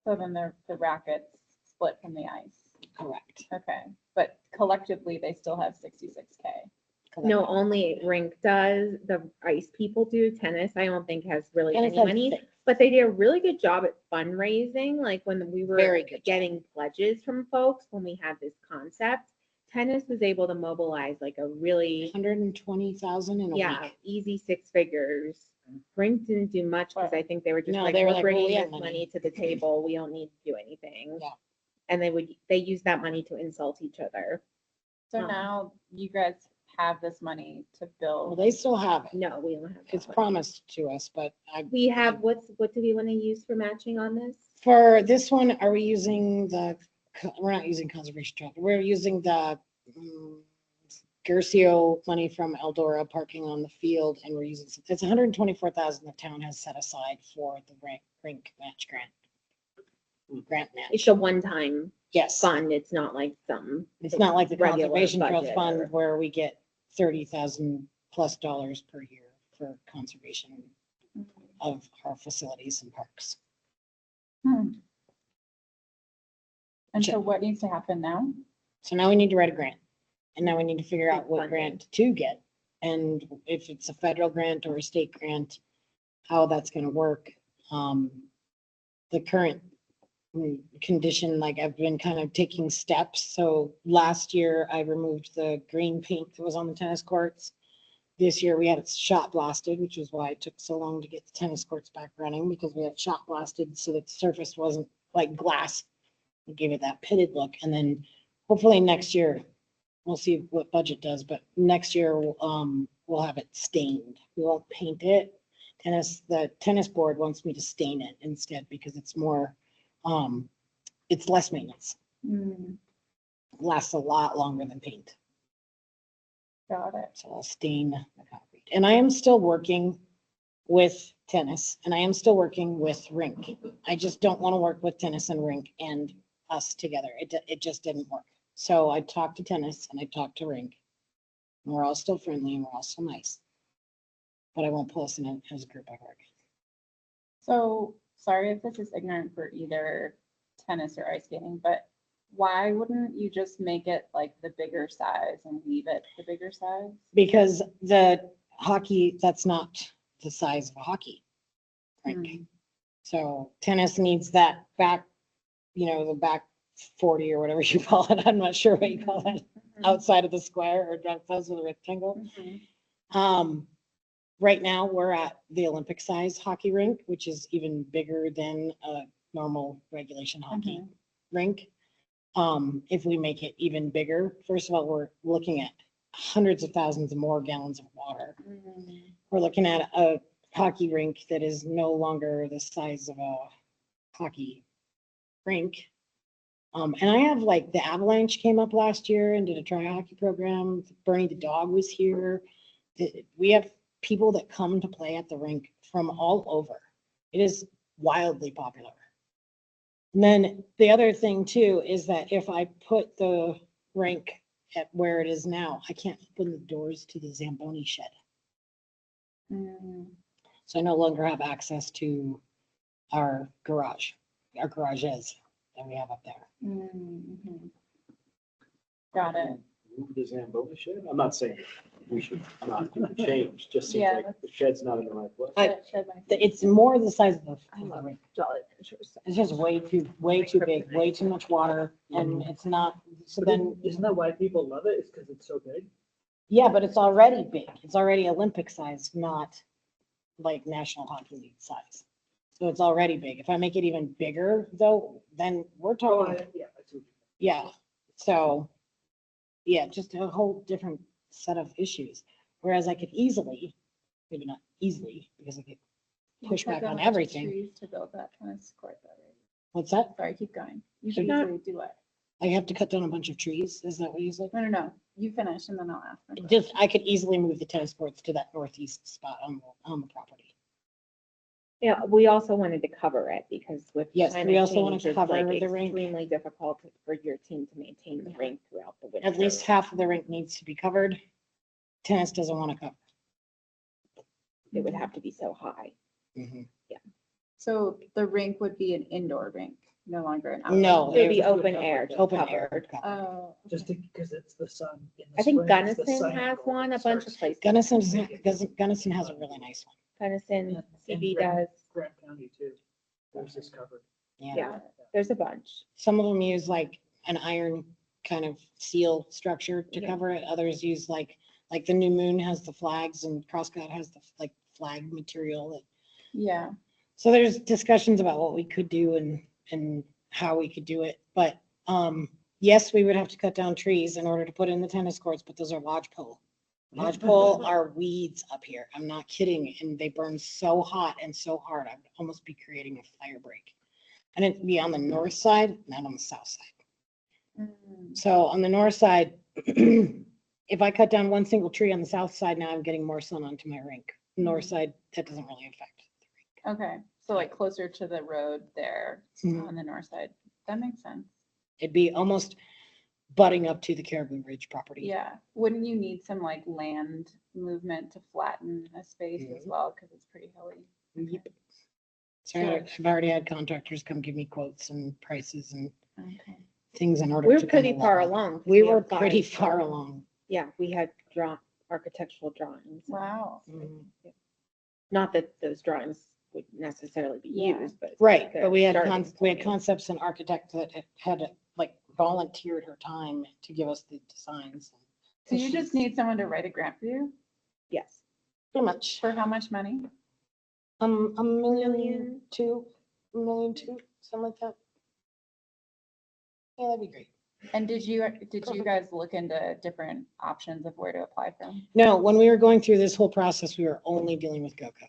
So then the rackets split from the ice. Correct. Okay, but collectively, they still have 66K. No, only rink does, the ice people do, tennis, I don't think has really Tennis any has money. 6. But they did a really good job at fundraising, like when we were Very good job. getting pledges from folks, when we had this concept. Tennis was able to mobilize like a really, 120,000 in a yeah, week. easy 6 figures. Rink didn't do much because I think they were just No, like, they were we're like, well, we bringing have this money. money to the table, we don't need to do anything. Yeah. And they use that money to insult each other. So Um, now you guys have this money to Well, build. they still have it. No, we don't have. It's that money. promised to us, but We have, what do we want to use for matching on this? for this one, are we using we're not using conservation trust. We're using the Gercio money from Eldora parking on the field, and we're using, it's 124,000 the town has set aside for the rink match grant. Grant It's match. a one-time Yes. fund. It's not like some. It's not like the regular conservation trust budget or- fund where we get $30,000+ per year for conservation of our facilities and parks. Hmm. And so what needs to happen now? So now we need to write a grant. And now we need to figure out what Funding. grant to get. And if it's a federal grant or a state grant, how that's gonna work. The current condition, like I've been kind of taking steps. So last year I removed the green paint that was on the tennis courts. This year we had it shot blasted, which is why it took so long to get the tennis courts back running, because we had shot blasted so that the surface wasn't like glass. It gave it that pitted look. And then hopefully next year, we'll see what budget does, but next year, we'll have it stained. We won't paint it. The tennis board wants me to stain it instead because it's more, it's less maintenance. Hmm, Lasts a lot longer than paint. got it. So I'll stain the concrete. And I am still working with tennis and I am still working with rink. I just don't want to work with tennis and rink and us together. It just didn't work. So I talked to tennis and I talked to rink. And we're all still friendly and we're all still nice. But I won't pull us in as a group ever again. So sorry if this is ignorant for either tennis or ice skating, but why wouldn't you just make it like the bigger size and leave it the bigger size? Because the hockey, that's not the size of a hockey rink. Hmm. So tennis needs that back, the back 40 or whatever you call it. I'm not sure what you call it. Outside of the square or outside of the rectangle. Mhm. Right now we're at the Olympic size hockey rink, which is even bigger than a normal regulation hockey rink. If we make it even bigger, first of all, we're looking at hundreds of thousands of more gallons of water. Mhm. We're looking at a hockey rink that is no longer the size of a hockey rink. And I have like the Avalanche came up last year and did a try hockey program. Bernie the dog was here. We have people that come to play at the rink from all over. It is wildly popular. And then the other thing too is that if I put the rink at where it is now, I can't open the doors to the Zamboni shed. Mhm. So I no longer have access to our garages that we have up there. Mhm. Got it. Move the Zamboni shed? I'm not saying we should not do the change, just seems Yeah, like the shed's not in the right place. Shed might be- It's more the size of the rink. Jolly Adventures. It's just way too big, way too much water, and it's not, so But then, isn't that why people love it? It's because it's so big? yeah, but it's already big. It's already Olympic size, not like National Hockey League size. So it's already big. If I make it even bigger though, then we're talking, Yeah, I see. yeah, so, yeah, just a whole different set of issues. Whereas I could easily, maybe not easily, because I could You push cut back down on a bunch of everything. trees to build that tennis court though, right? What's that? Sorry, keep going. You So can not- easily do it. I have to cut down a bunch of trees? Is that what you said? No. You finish and then I'll ask. my question. Just, I could easily move the tennis courts to that northeast spot on the property. Yeah, we also wanted to cover it because with Yes, climate we also wanna change, it's, cover like, the rink. extremely difficult for your team to maintain the rink throughout the winter. At least half of the rink needs to be covered. Tennis doesn't want to cover. It would have to be so high. Mhm. So the rink would be an indoor rink, no longer an outdoor? No, It would be it was open air, just open covered. air. covered. Oh, Just because it's the sun. in the I think spring, it's the Gunnison sun has angle one, a that bunch of starts- places. Gunnison has a really nice one. Gunnison, And CB Grant- does, Grant County too. There's this covered. yeah, there's a bunch. Some of them use like an iron kind of seal structure to Yeah. cover it. Others use like the New Moon has the flags and Crosscut has the like flag material. yeah. So there's discussions about what we could do and how we could do it. But yes, we would have to cut down trees in order to put in the tennis courts, but those are lodgepole. Lodgepole are weeds up here. I'm not kidding. And they burn so hot and so hard. I would almost be creating a fire break. And it'd be on the north side, not on the south side. So on the north side, if I cut down one single tree on the south side, now I'm getting more sun onto my rink. North side, that doesn't really affect. Okay, so like closer to the road there Mhm. on the north side. That makes sense. It'd be almost butting up to the Caribou Ridge property. Yeah. Wouldn't you need some like land movement to flatten a space as well? Because it's pretty hilly. Yep. So I've already had contractors come give me quotes and prices and Okay. things in order. We're to pretty come far along. along. 'cause We were have pretty guys, far along. Yeah, we had architectural drawings. Wow. Mhm. Not that those drawings would necessarily be Yeah. used, but. Right, the but we had, starting we had point. concepts and architect that had like volunteered her time to give us the designs. So you just need someone to write a grant for you? Yes. Pretty much. For how much money? A million, Million. a million two, something like that. Yeah, that'd be great. And did you guys look into different options of where to apply from? No, when we were going through this whole process, we were only dealing with GOCO.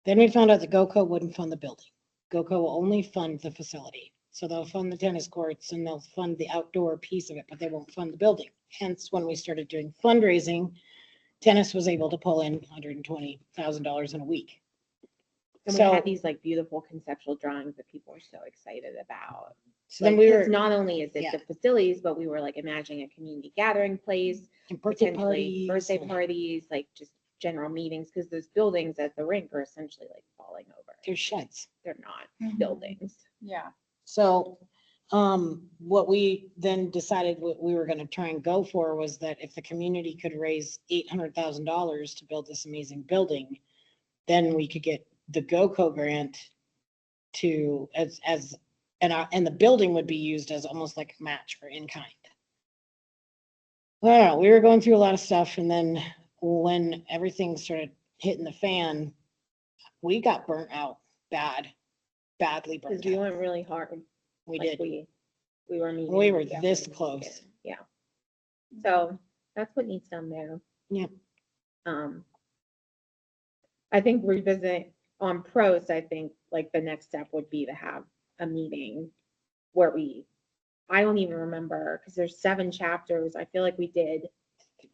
Then we found out that GOCO wouldn't fund the building. GOCO will only fund the facility. So they'll fund the tennis courts and they'll fund the outdoor piece of it, but they won't fund the building. Hence, when we started doing fundraising, tennis was able to pull in $120,000 in a week. And we So, had these like beautiful conceptual drawings that people were so excited about. so then Like, we 'cause were not only is it yeah. the facilities, but we were like imagining a community gathering place, birthday potentially parties. birthday and parties, like just general meetings, because those buildings at the rink are essentially like falling over. There's sheds. They're not Mhm. buildings. Yeah. So, what we then decided what we were gonna try and go for was that if the community could raise $800,000 to build this amazing building, then we could get the GOCO grant to, and the building would be used as almost like a match or in kind. I don't know, we were going through a lot of stuff and then when everything started hitting the fan, we got burnt out badly Because burnt we out. went really hard. We like, did. We were meeting. We were yeah, this meeting, close. Yeah. So that's what needs done there. Yep. I think revisit on pros, I think like the next step would be to have a meeting where I don't even remember, because there's 7 chapters. I feel like we did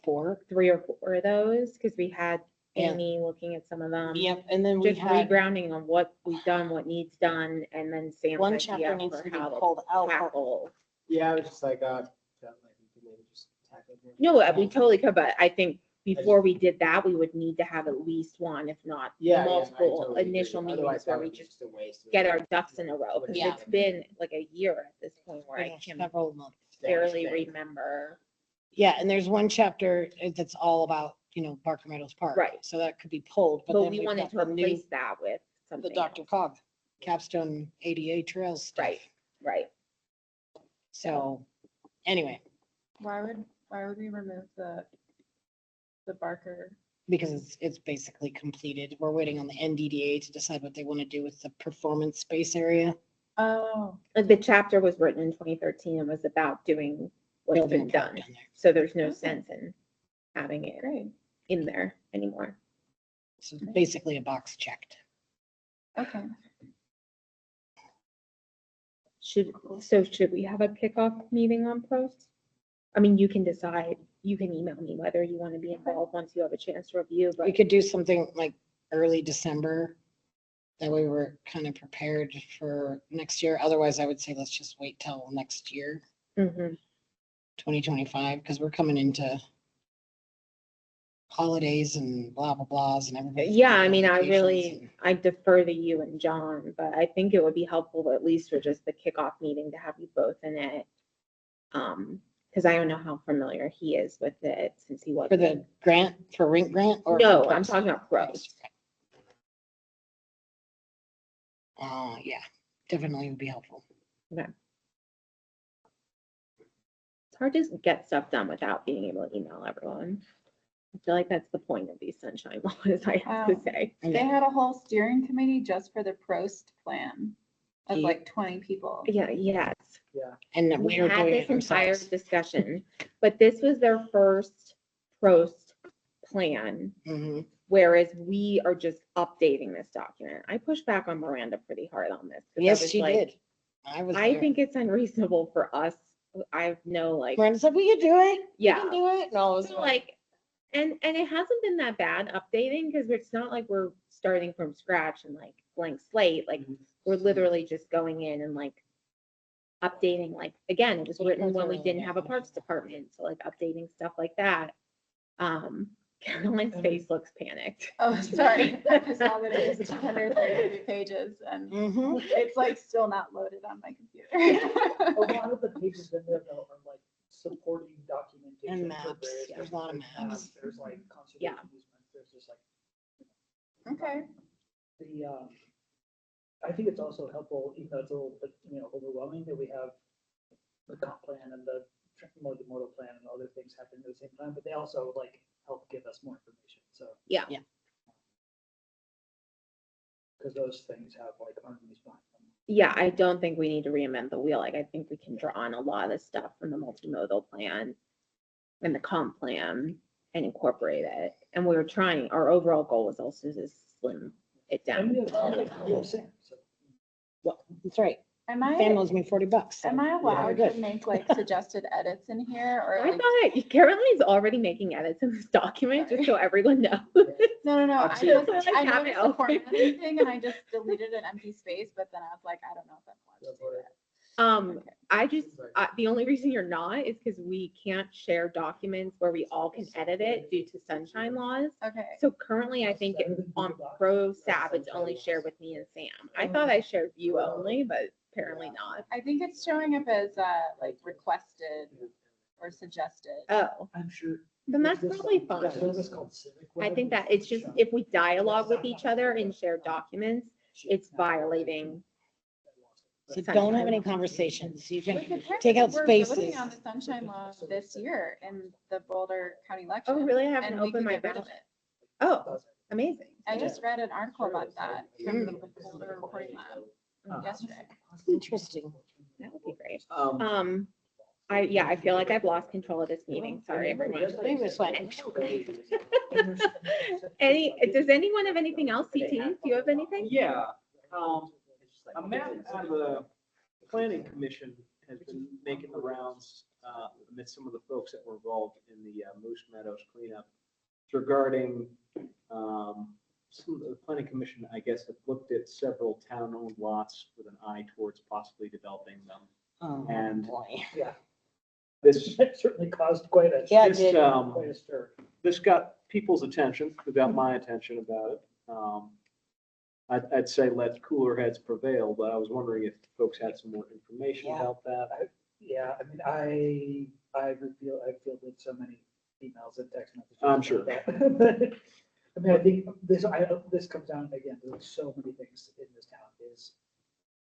3 or 4 of those, because we had Yeah. Amy looking at some of them. Yep, and then we Just had regrounding on what we've done, what needs done, and then Sam's one idea chapter needs for to be how pulled out. but tackle. Yeah, I was just like, that, like, we could maybe just tackle it. No, we totally could, but I think before we did that, we would need to have at least one, if not Yeah, yeah, I multiple totally agree. initial Otherwise, meetings that where we would be just a waste of- get our ducks in a row, because Yeah. it's been like a year at this point where I Yeah, can several months. barely remember. Yeah, and there's one chapter that's all about, Barker Meadows Park. Right. So that could be pulled, but But then we we've wanted got to the new, replace that with the something Dr. else. Cog, Capstone ADA Trails stuff. Right, right. So, anyway, Why would we remove the Barker? because it's basically completed. We're waiting on the NDDA to decide what they want to do with the performance space area. Oh, The chapter was written in 2013 and was about doing what's Building been a park done. down there. So there's no Okay. sense in having it great. in there anymore. So it's basically a box checked. Okay. Should we have a kickoff meeting on pros? I mean, you can decide, you can email me whether you want to be involved once you have a chance to review, We but could do something like early December. That way we're kind of prepared for next year. Otherwise, I would say let's just wait till next year, Mhm. 2025, because we're coming into holidays and blah, blah, blahs and everything. Yeah, I mean, I defer to you and John, but I think it would be helpful at least for just the kickoff meeting to have you both in it. Because I don't know how familiar he is with it since he was. For the grant, for rink grant or? No, for I'm pros? talking about pros. Yeah, definitely would be helpful. It's hard to get stuff done without being able to email everyone. I feel like that's the point of these sunshine laws, I have to say. They had a whole steering committee just for the PROST plan of Yeah. like 20 people. Yeah, yes. And that We we are had doing this it entire ourselves. discussion, but this was their first PROST plan, Mhm. whereas we are just updating this document. I pushed back on Miranda pretty hard on this. 'Cause I Yes, was she like, did. I was I there. think it's unreasonable for us. I have no like, Miranda said, will you do it? You yeah. can do it. No, it was So like, and it hasn't been that bad updating because it's not like we're starting from scratch and like blank slate. Like we're literally just going in and like updating. Like again, it was written when we didn't have a parks department, so like updating stuff like that. Caroline's face looks panicked. Oh, sorry. I just saw that it was 233 pages and Mhm. it's like still not loaded on my computer. A lot of the pages in there though are like supporting documentation. And for maps. various There's a lot of different maps. There's like conservation Yeah. easements, there's just like Okay. I think it's also helpful, even though it's a little bit, overwhelming, that we have the comp plan and the multimodal plan and other things happening at the same time, but they also like help give us more information, so. Yeah. Yeah. Because those things have like arguments behind them. Yeah, I don't think we need to reinvent the wheel. Like I think we can draw on a lot of this stuff from the multimodal plan and the comp plan and incorporate it. And we were trying, our overall goal was also to slim it And we down. have, like, we have Sam, so. That's right. Am Sam I, owes me $40. so am I allowed to good. make like suggested edits in here or I like? thought Caroline's already making edits in this document, just so everyone knows. No, I Absolutely. just, Like I have it noticed the open. formatting thing and I just deleted an empty space, but then I was like, I don't know if I'm allowed to do that. The only reason you're not is because we can't share documents where we all can edit it due to sunshine laws. Okay. So currently, I think on ProSab, it's only shared with me and Sam. I thought I shared you only, but apparently not. I think it's showing up as like requested or suggested. Oh, I'm sure. then that's This- probably that fine. service called Civic I Web think that is it's just, showing- if we dialogue with each other in shared documents, it's violating. So don't have any conversations. You We can could take out we're voting spaces. on the sunshine law this year in the Boulder County election. Oh, really? I haven't and we opened could my get rid of ballot. it. Oh, amazing. I just read an article about that from the Boulder Reporting Lab yesterday. Interesting. That would be great. I feel like I've lost control of this meeting. Sorry, everyone. Maybe it's like- Does anyone have anything else? CT, do you have anything? Yeah, a map out of the planning commission has been making the rounds amidst some of the folks that were involved in the Moose Meadows cleanup regarding some of the planning commission, I guess, have looked at several town-owned lots with an eye towards possibly developing them. Oh, And- boy. Yeah, This, it certainly caused quite a. Yeah, it this, did. Quite a stir. this got people's attention, it got my attention about it. I'd say let cooler heads prevail, but I was wondering if folks had some more information Yeah. about that. Yeah, I mean, I fielded so many emails and text messages. I'm sure. about that. I mean, I think this comes down again, there's so many things in this town is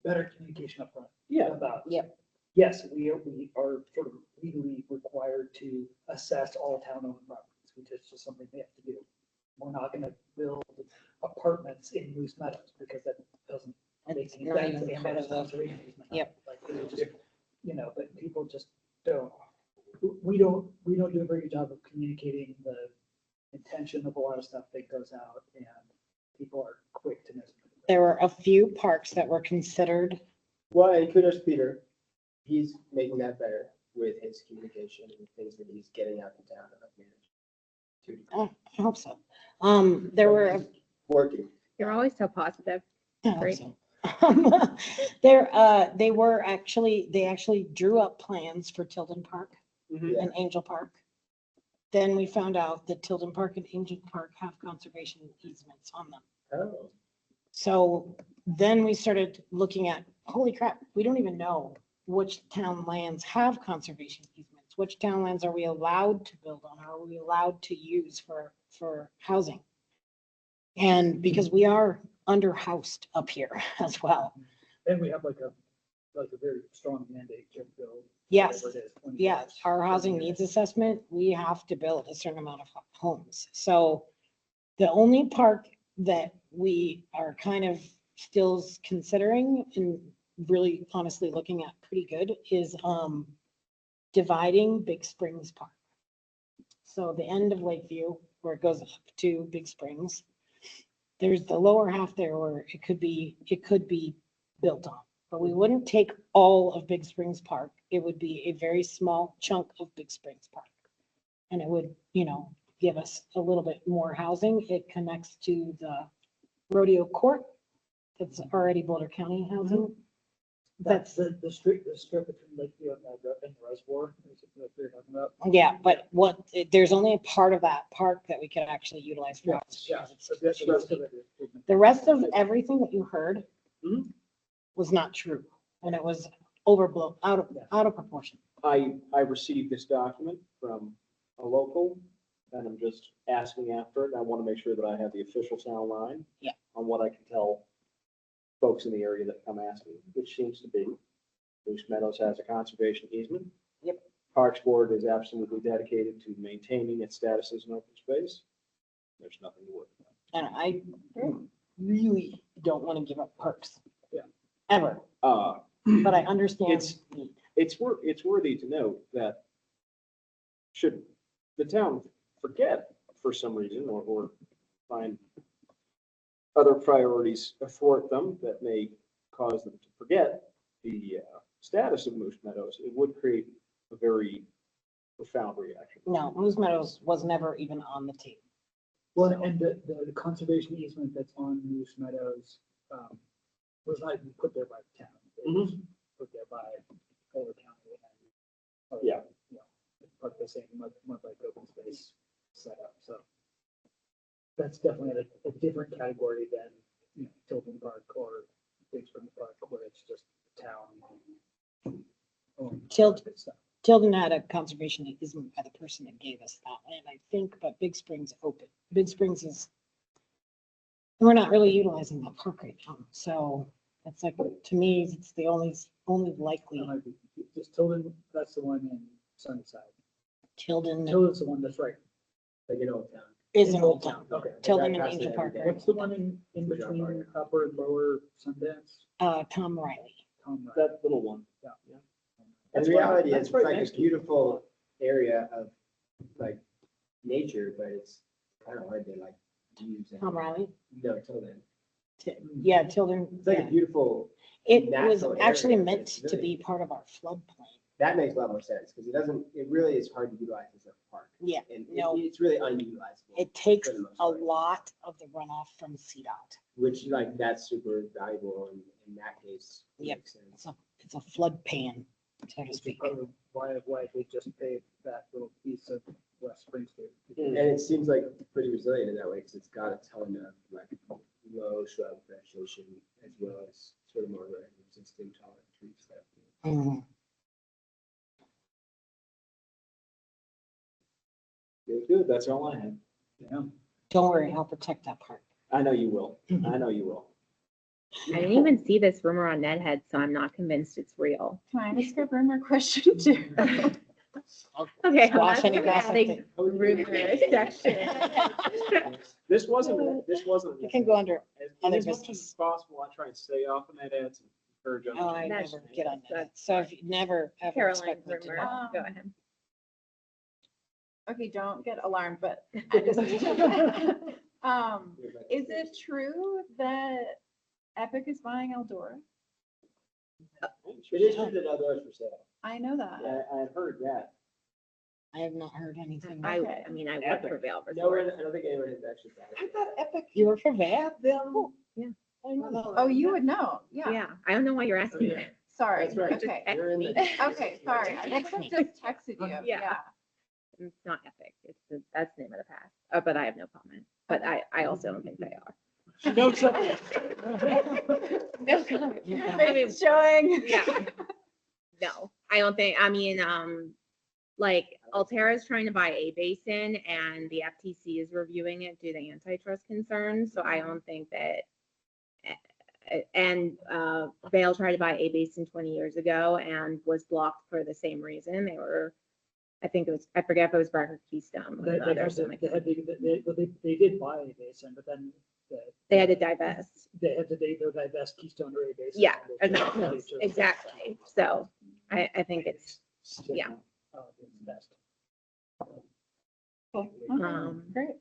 better communication up front. Yeah. About. Yep. Yes, we are sort of legally required to assess all town-owned properties, which is just something we have to do. We're not gonna build apartments in Moose Meadows because that doesn't make It's any not sense. even and part there's of the- conservation easement. Yep. Like, it just, but people just don't, we don't do a very good job of communicating the intention of a lot of stuff that goes out, and people are quick to miss. There were a few parks that were considered. Well, and kudos to Peter. He's making that better with his communication and things that he's getting out in town to help manage. Oh, I hope so. There were, Working. You're always so positive. I hope Great. so. They actually drew up plans for Tilden Park Mhm. and Angel Park. Then we found out that Tilden Park and Angel Park have conservation easements on them. Oh, So then we started looking at, holy crap, we don't even know which town lands have conservation easements. Which town lands are we allowed to build on? Are we allowed to use for housing? And because we are underhoused up here as well. And we have like a very strong mandate to build. Yes, whatever it is, 20 yes, units, our 30 housing units. needs assessment, we have to build a certain amount of homes. So the only park that we are kind of still considering and really honestly looking at pretty good is dividing Big Springs Park. So the end of Lakeview, where it goes up to Big Springs, there's the lower half there where it could be built on. But we wouldn't take all of Big Springs Park. It would be a very small chunk of Big Springs Park. And it would, give us a little bit more housing. It connects to the rodeo court. That's already Boulder County housing. That's That's, the strip between Lakeview and the reservoir, is what you're talking about. yeah, but there's only a part of that park that we could actually utilize for housing. Yeah, because it's so the rest of it is. The rest of everything that you heard Mhm. was not true, and it was overblown, out of proportion. I received this document from a local, and I'm just asking after it. I want to make sure that I have the official sound line. Yeah. On what I can tell folks in the area that come asking, which seems to be Moose Meadows has a conservation easement. Yep. Parks Board is absolutely dedicated to maintaining its status as an open space. There's nothing to worry And I really don't want to give up parks. Yeah. Ever, about. but I understand. It's- It's worthy to note that should the town forget for some reason or find other priorities athwart them that may cause them to forget the status of Moose Meadows, it would create a very profound reaction. No, Moose Meadows was never even on the table. Well, and the conservation easement that's on Moose Meadows, was not even put there by the town. It was put there by Boulder County. And, Yeah. Part of the same mud like open space setup, so. That's definitely a different category than, Tilton Park or Big Spring Park, where it's just town. Stuff. Tilden had a conservation easement by the person that gave us that, and I think, but Big Springs open. Big Springs is, we're not really utilizing that park right now, so it's like, to me, it's the only likely That might be, just Tilden, that's the one in Sunnyside. Tilden Tilden's the one that's right. like in Old Town. is an old town. Okay. Tilden and Right Angel past Park, it are, every What's the one in between upper and lower Sundance? Tom Riley. Tom, right. That little one. And That's the right- reality that's is, right it's like next a to it. beautiful area of like nature, but it's kind of hard to like use. it. Tom Riley? No, Tilden. Yeah, Tilden. It's like yeah. a beautiful, It was natural actually area, but meant it's to really- be part of our floodplain. that makes a lot more sense because it really is hard to utilize as a park. Yeah, And no. it's really unutilizable. It takes for the most a part. lot of the runoff from CDOT. Which like, that's super valuable in that case. Yep. Makes sense. It's a flood pan, so to Which is speak. part of why they just paved that little piece of West Spring Street. And it seems like pretty resilient in that way because it's got a ton of like low shrub vegetation as well as sort of more resistant tolerant trees that. Mhm. Good, that's all I have. Yeah. Don't worry, I'll protect that part. I know you will. I know you will. I didn't even see this rumor on Nethead, so I'm not convinced it's real. Can I ask a rumor question too? Okay, well, Squash that's any the gossip big that- rumor section. This wasn't. You can go under, And other as much business. as possible, I try and stay off of that ads and encourage others. oh, I That's- never get on that. that's So if you never, ever Caroline's expect me to rumor. know. Go ahead. Okay, don't get alarmed, but I just, is it true that Epic is buying Eldora? It is true that Eldor's for sale. I know that. I had heard that. I have not heard anything. I Okay. mean, I would Epic. prevail for No one, sure. I don't think anyone has actually bought it. thought Epic You were for that? them. Yeah. Oh, you would know, yeah. Yeah, I don't know why you're asking Yeah. me. Sorry, That's right. okay. You're in the. Okay, sorry. I must have just texted you, Yeah. yeah. It's not epic. That's the name of the pass. But I have no comment. But I also don't think they are. No, something. No comment. It's showing. Yeah. No, I don't think, I mean, like Altera is trying to buy a basin and the FTC is reviewing it due to antitrust concerns. So I don't think that, and Vail tried to buy a basin 20 years ago and was blocked for the same reason. They were, I think it was, I forget if it was Breck or Keystone. They did buy a basin, but then They had to divest. they divest KeystoneRY basin. Yeah, exactly. So I think it's, yeah. Best. Great.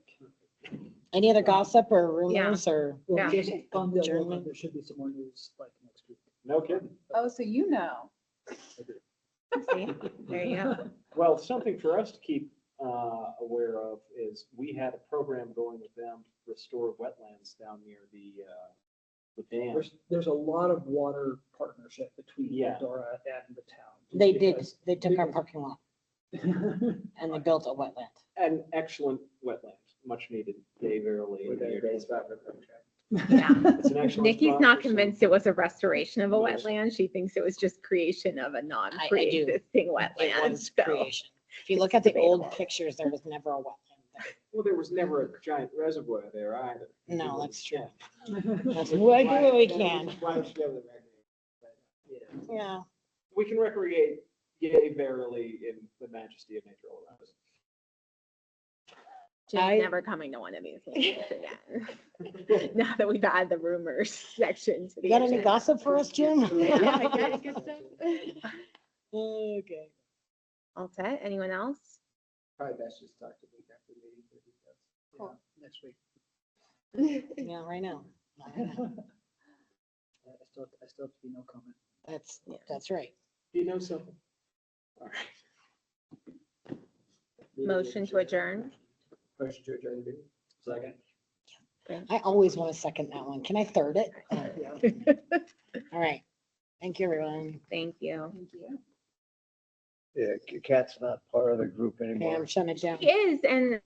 Any other gossip or Yeah. rumors or? Well, Yeah. just on the Adjournment. 11th, there should be some more news like next week. No kidding. Oh, so you know. See, there you go. Well, something for us to keep aware of is we had a program going with them to restore wetlands down near the dam. There's a lot of water partnership between Yeah. Dora and the town. They did, because- they took our parking lot and they built a wetland. An excellent wetland, much needed, Dave Early. We're gonna raise back the contract. Yeah. It's an excellent. Nikki's spot not for some- convinced it was a restoration of a Yes. wetland. She thinks it was just creation of a I do. non-pre-existing It wetland. was So creation. If you look at the old pictures, there was never a wetland there. Well, there was never a giant reservoir there either. No, that's true. Yeah. Let's do what we can. Why would you be able to recreate? But, yeah. Yeah. We can recreate, yea, verily, in the majesty of nature all around us. Jim's I- never coming to one of these meetings again. Now that we've had the rumors section. to the You got any agenda. gossip for us, Jim? Yeah, I got good stuff. Okay. All set? Anyone else? Probably best just talk to me after the meeting for details. Cool. Next week. Yeah, right now. I still have to be no comment. That's right. Do you know something? All right. Motion to adjourn? Motion to adjourn the meeting. Second. I always want to second that one. Can I third it? Yeah. All right. Thank you, everyone. Thank you. Thank you. Yeah, Kat's not part of the group Okay, anymore. I'm shutting it down. He is, and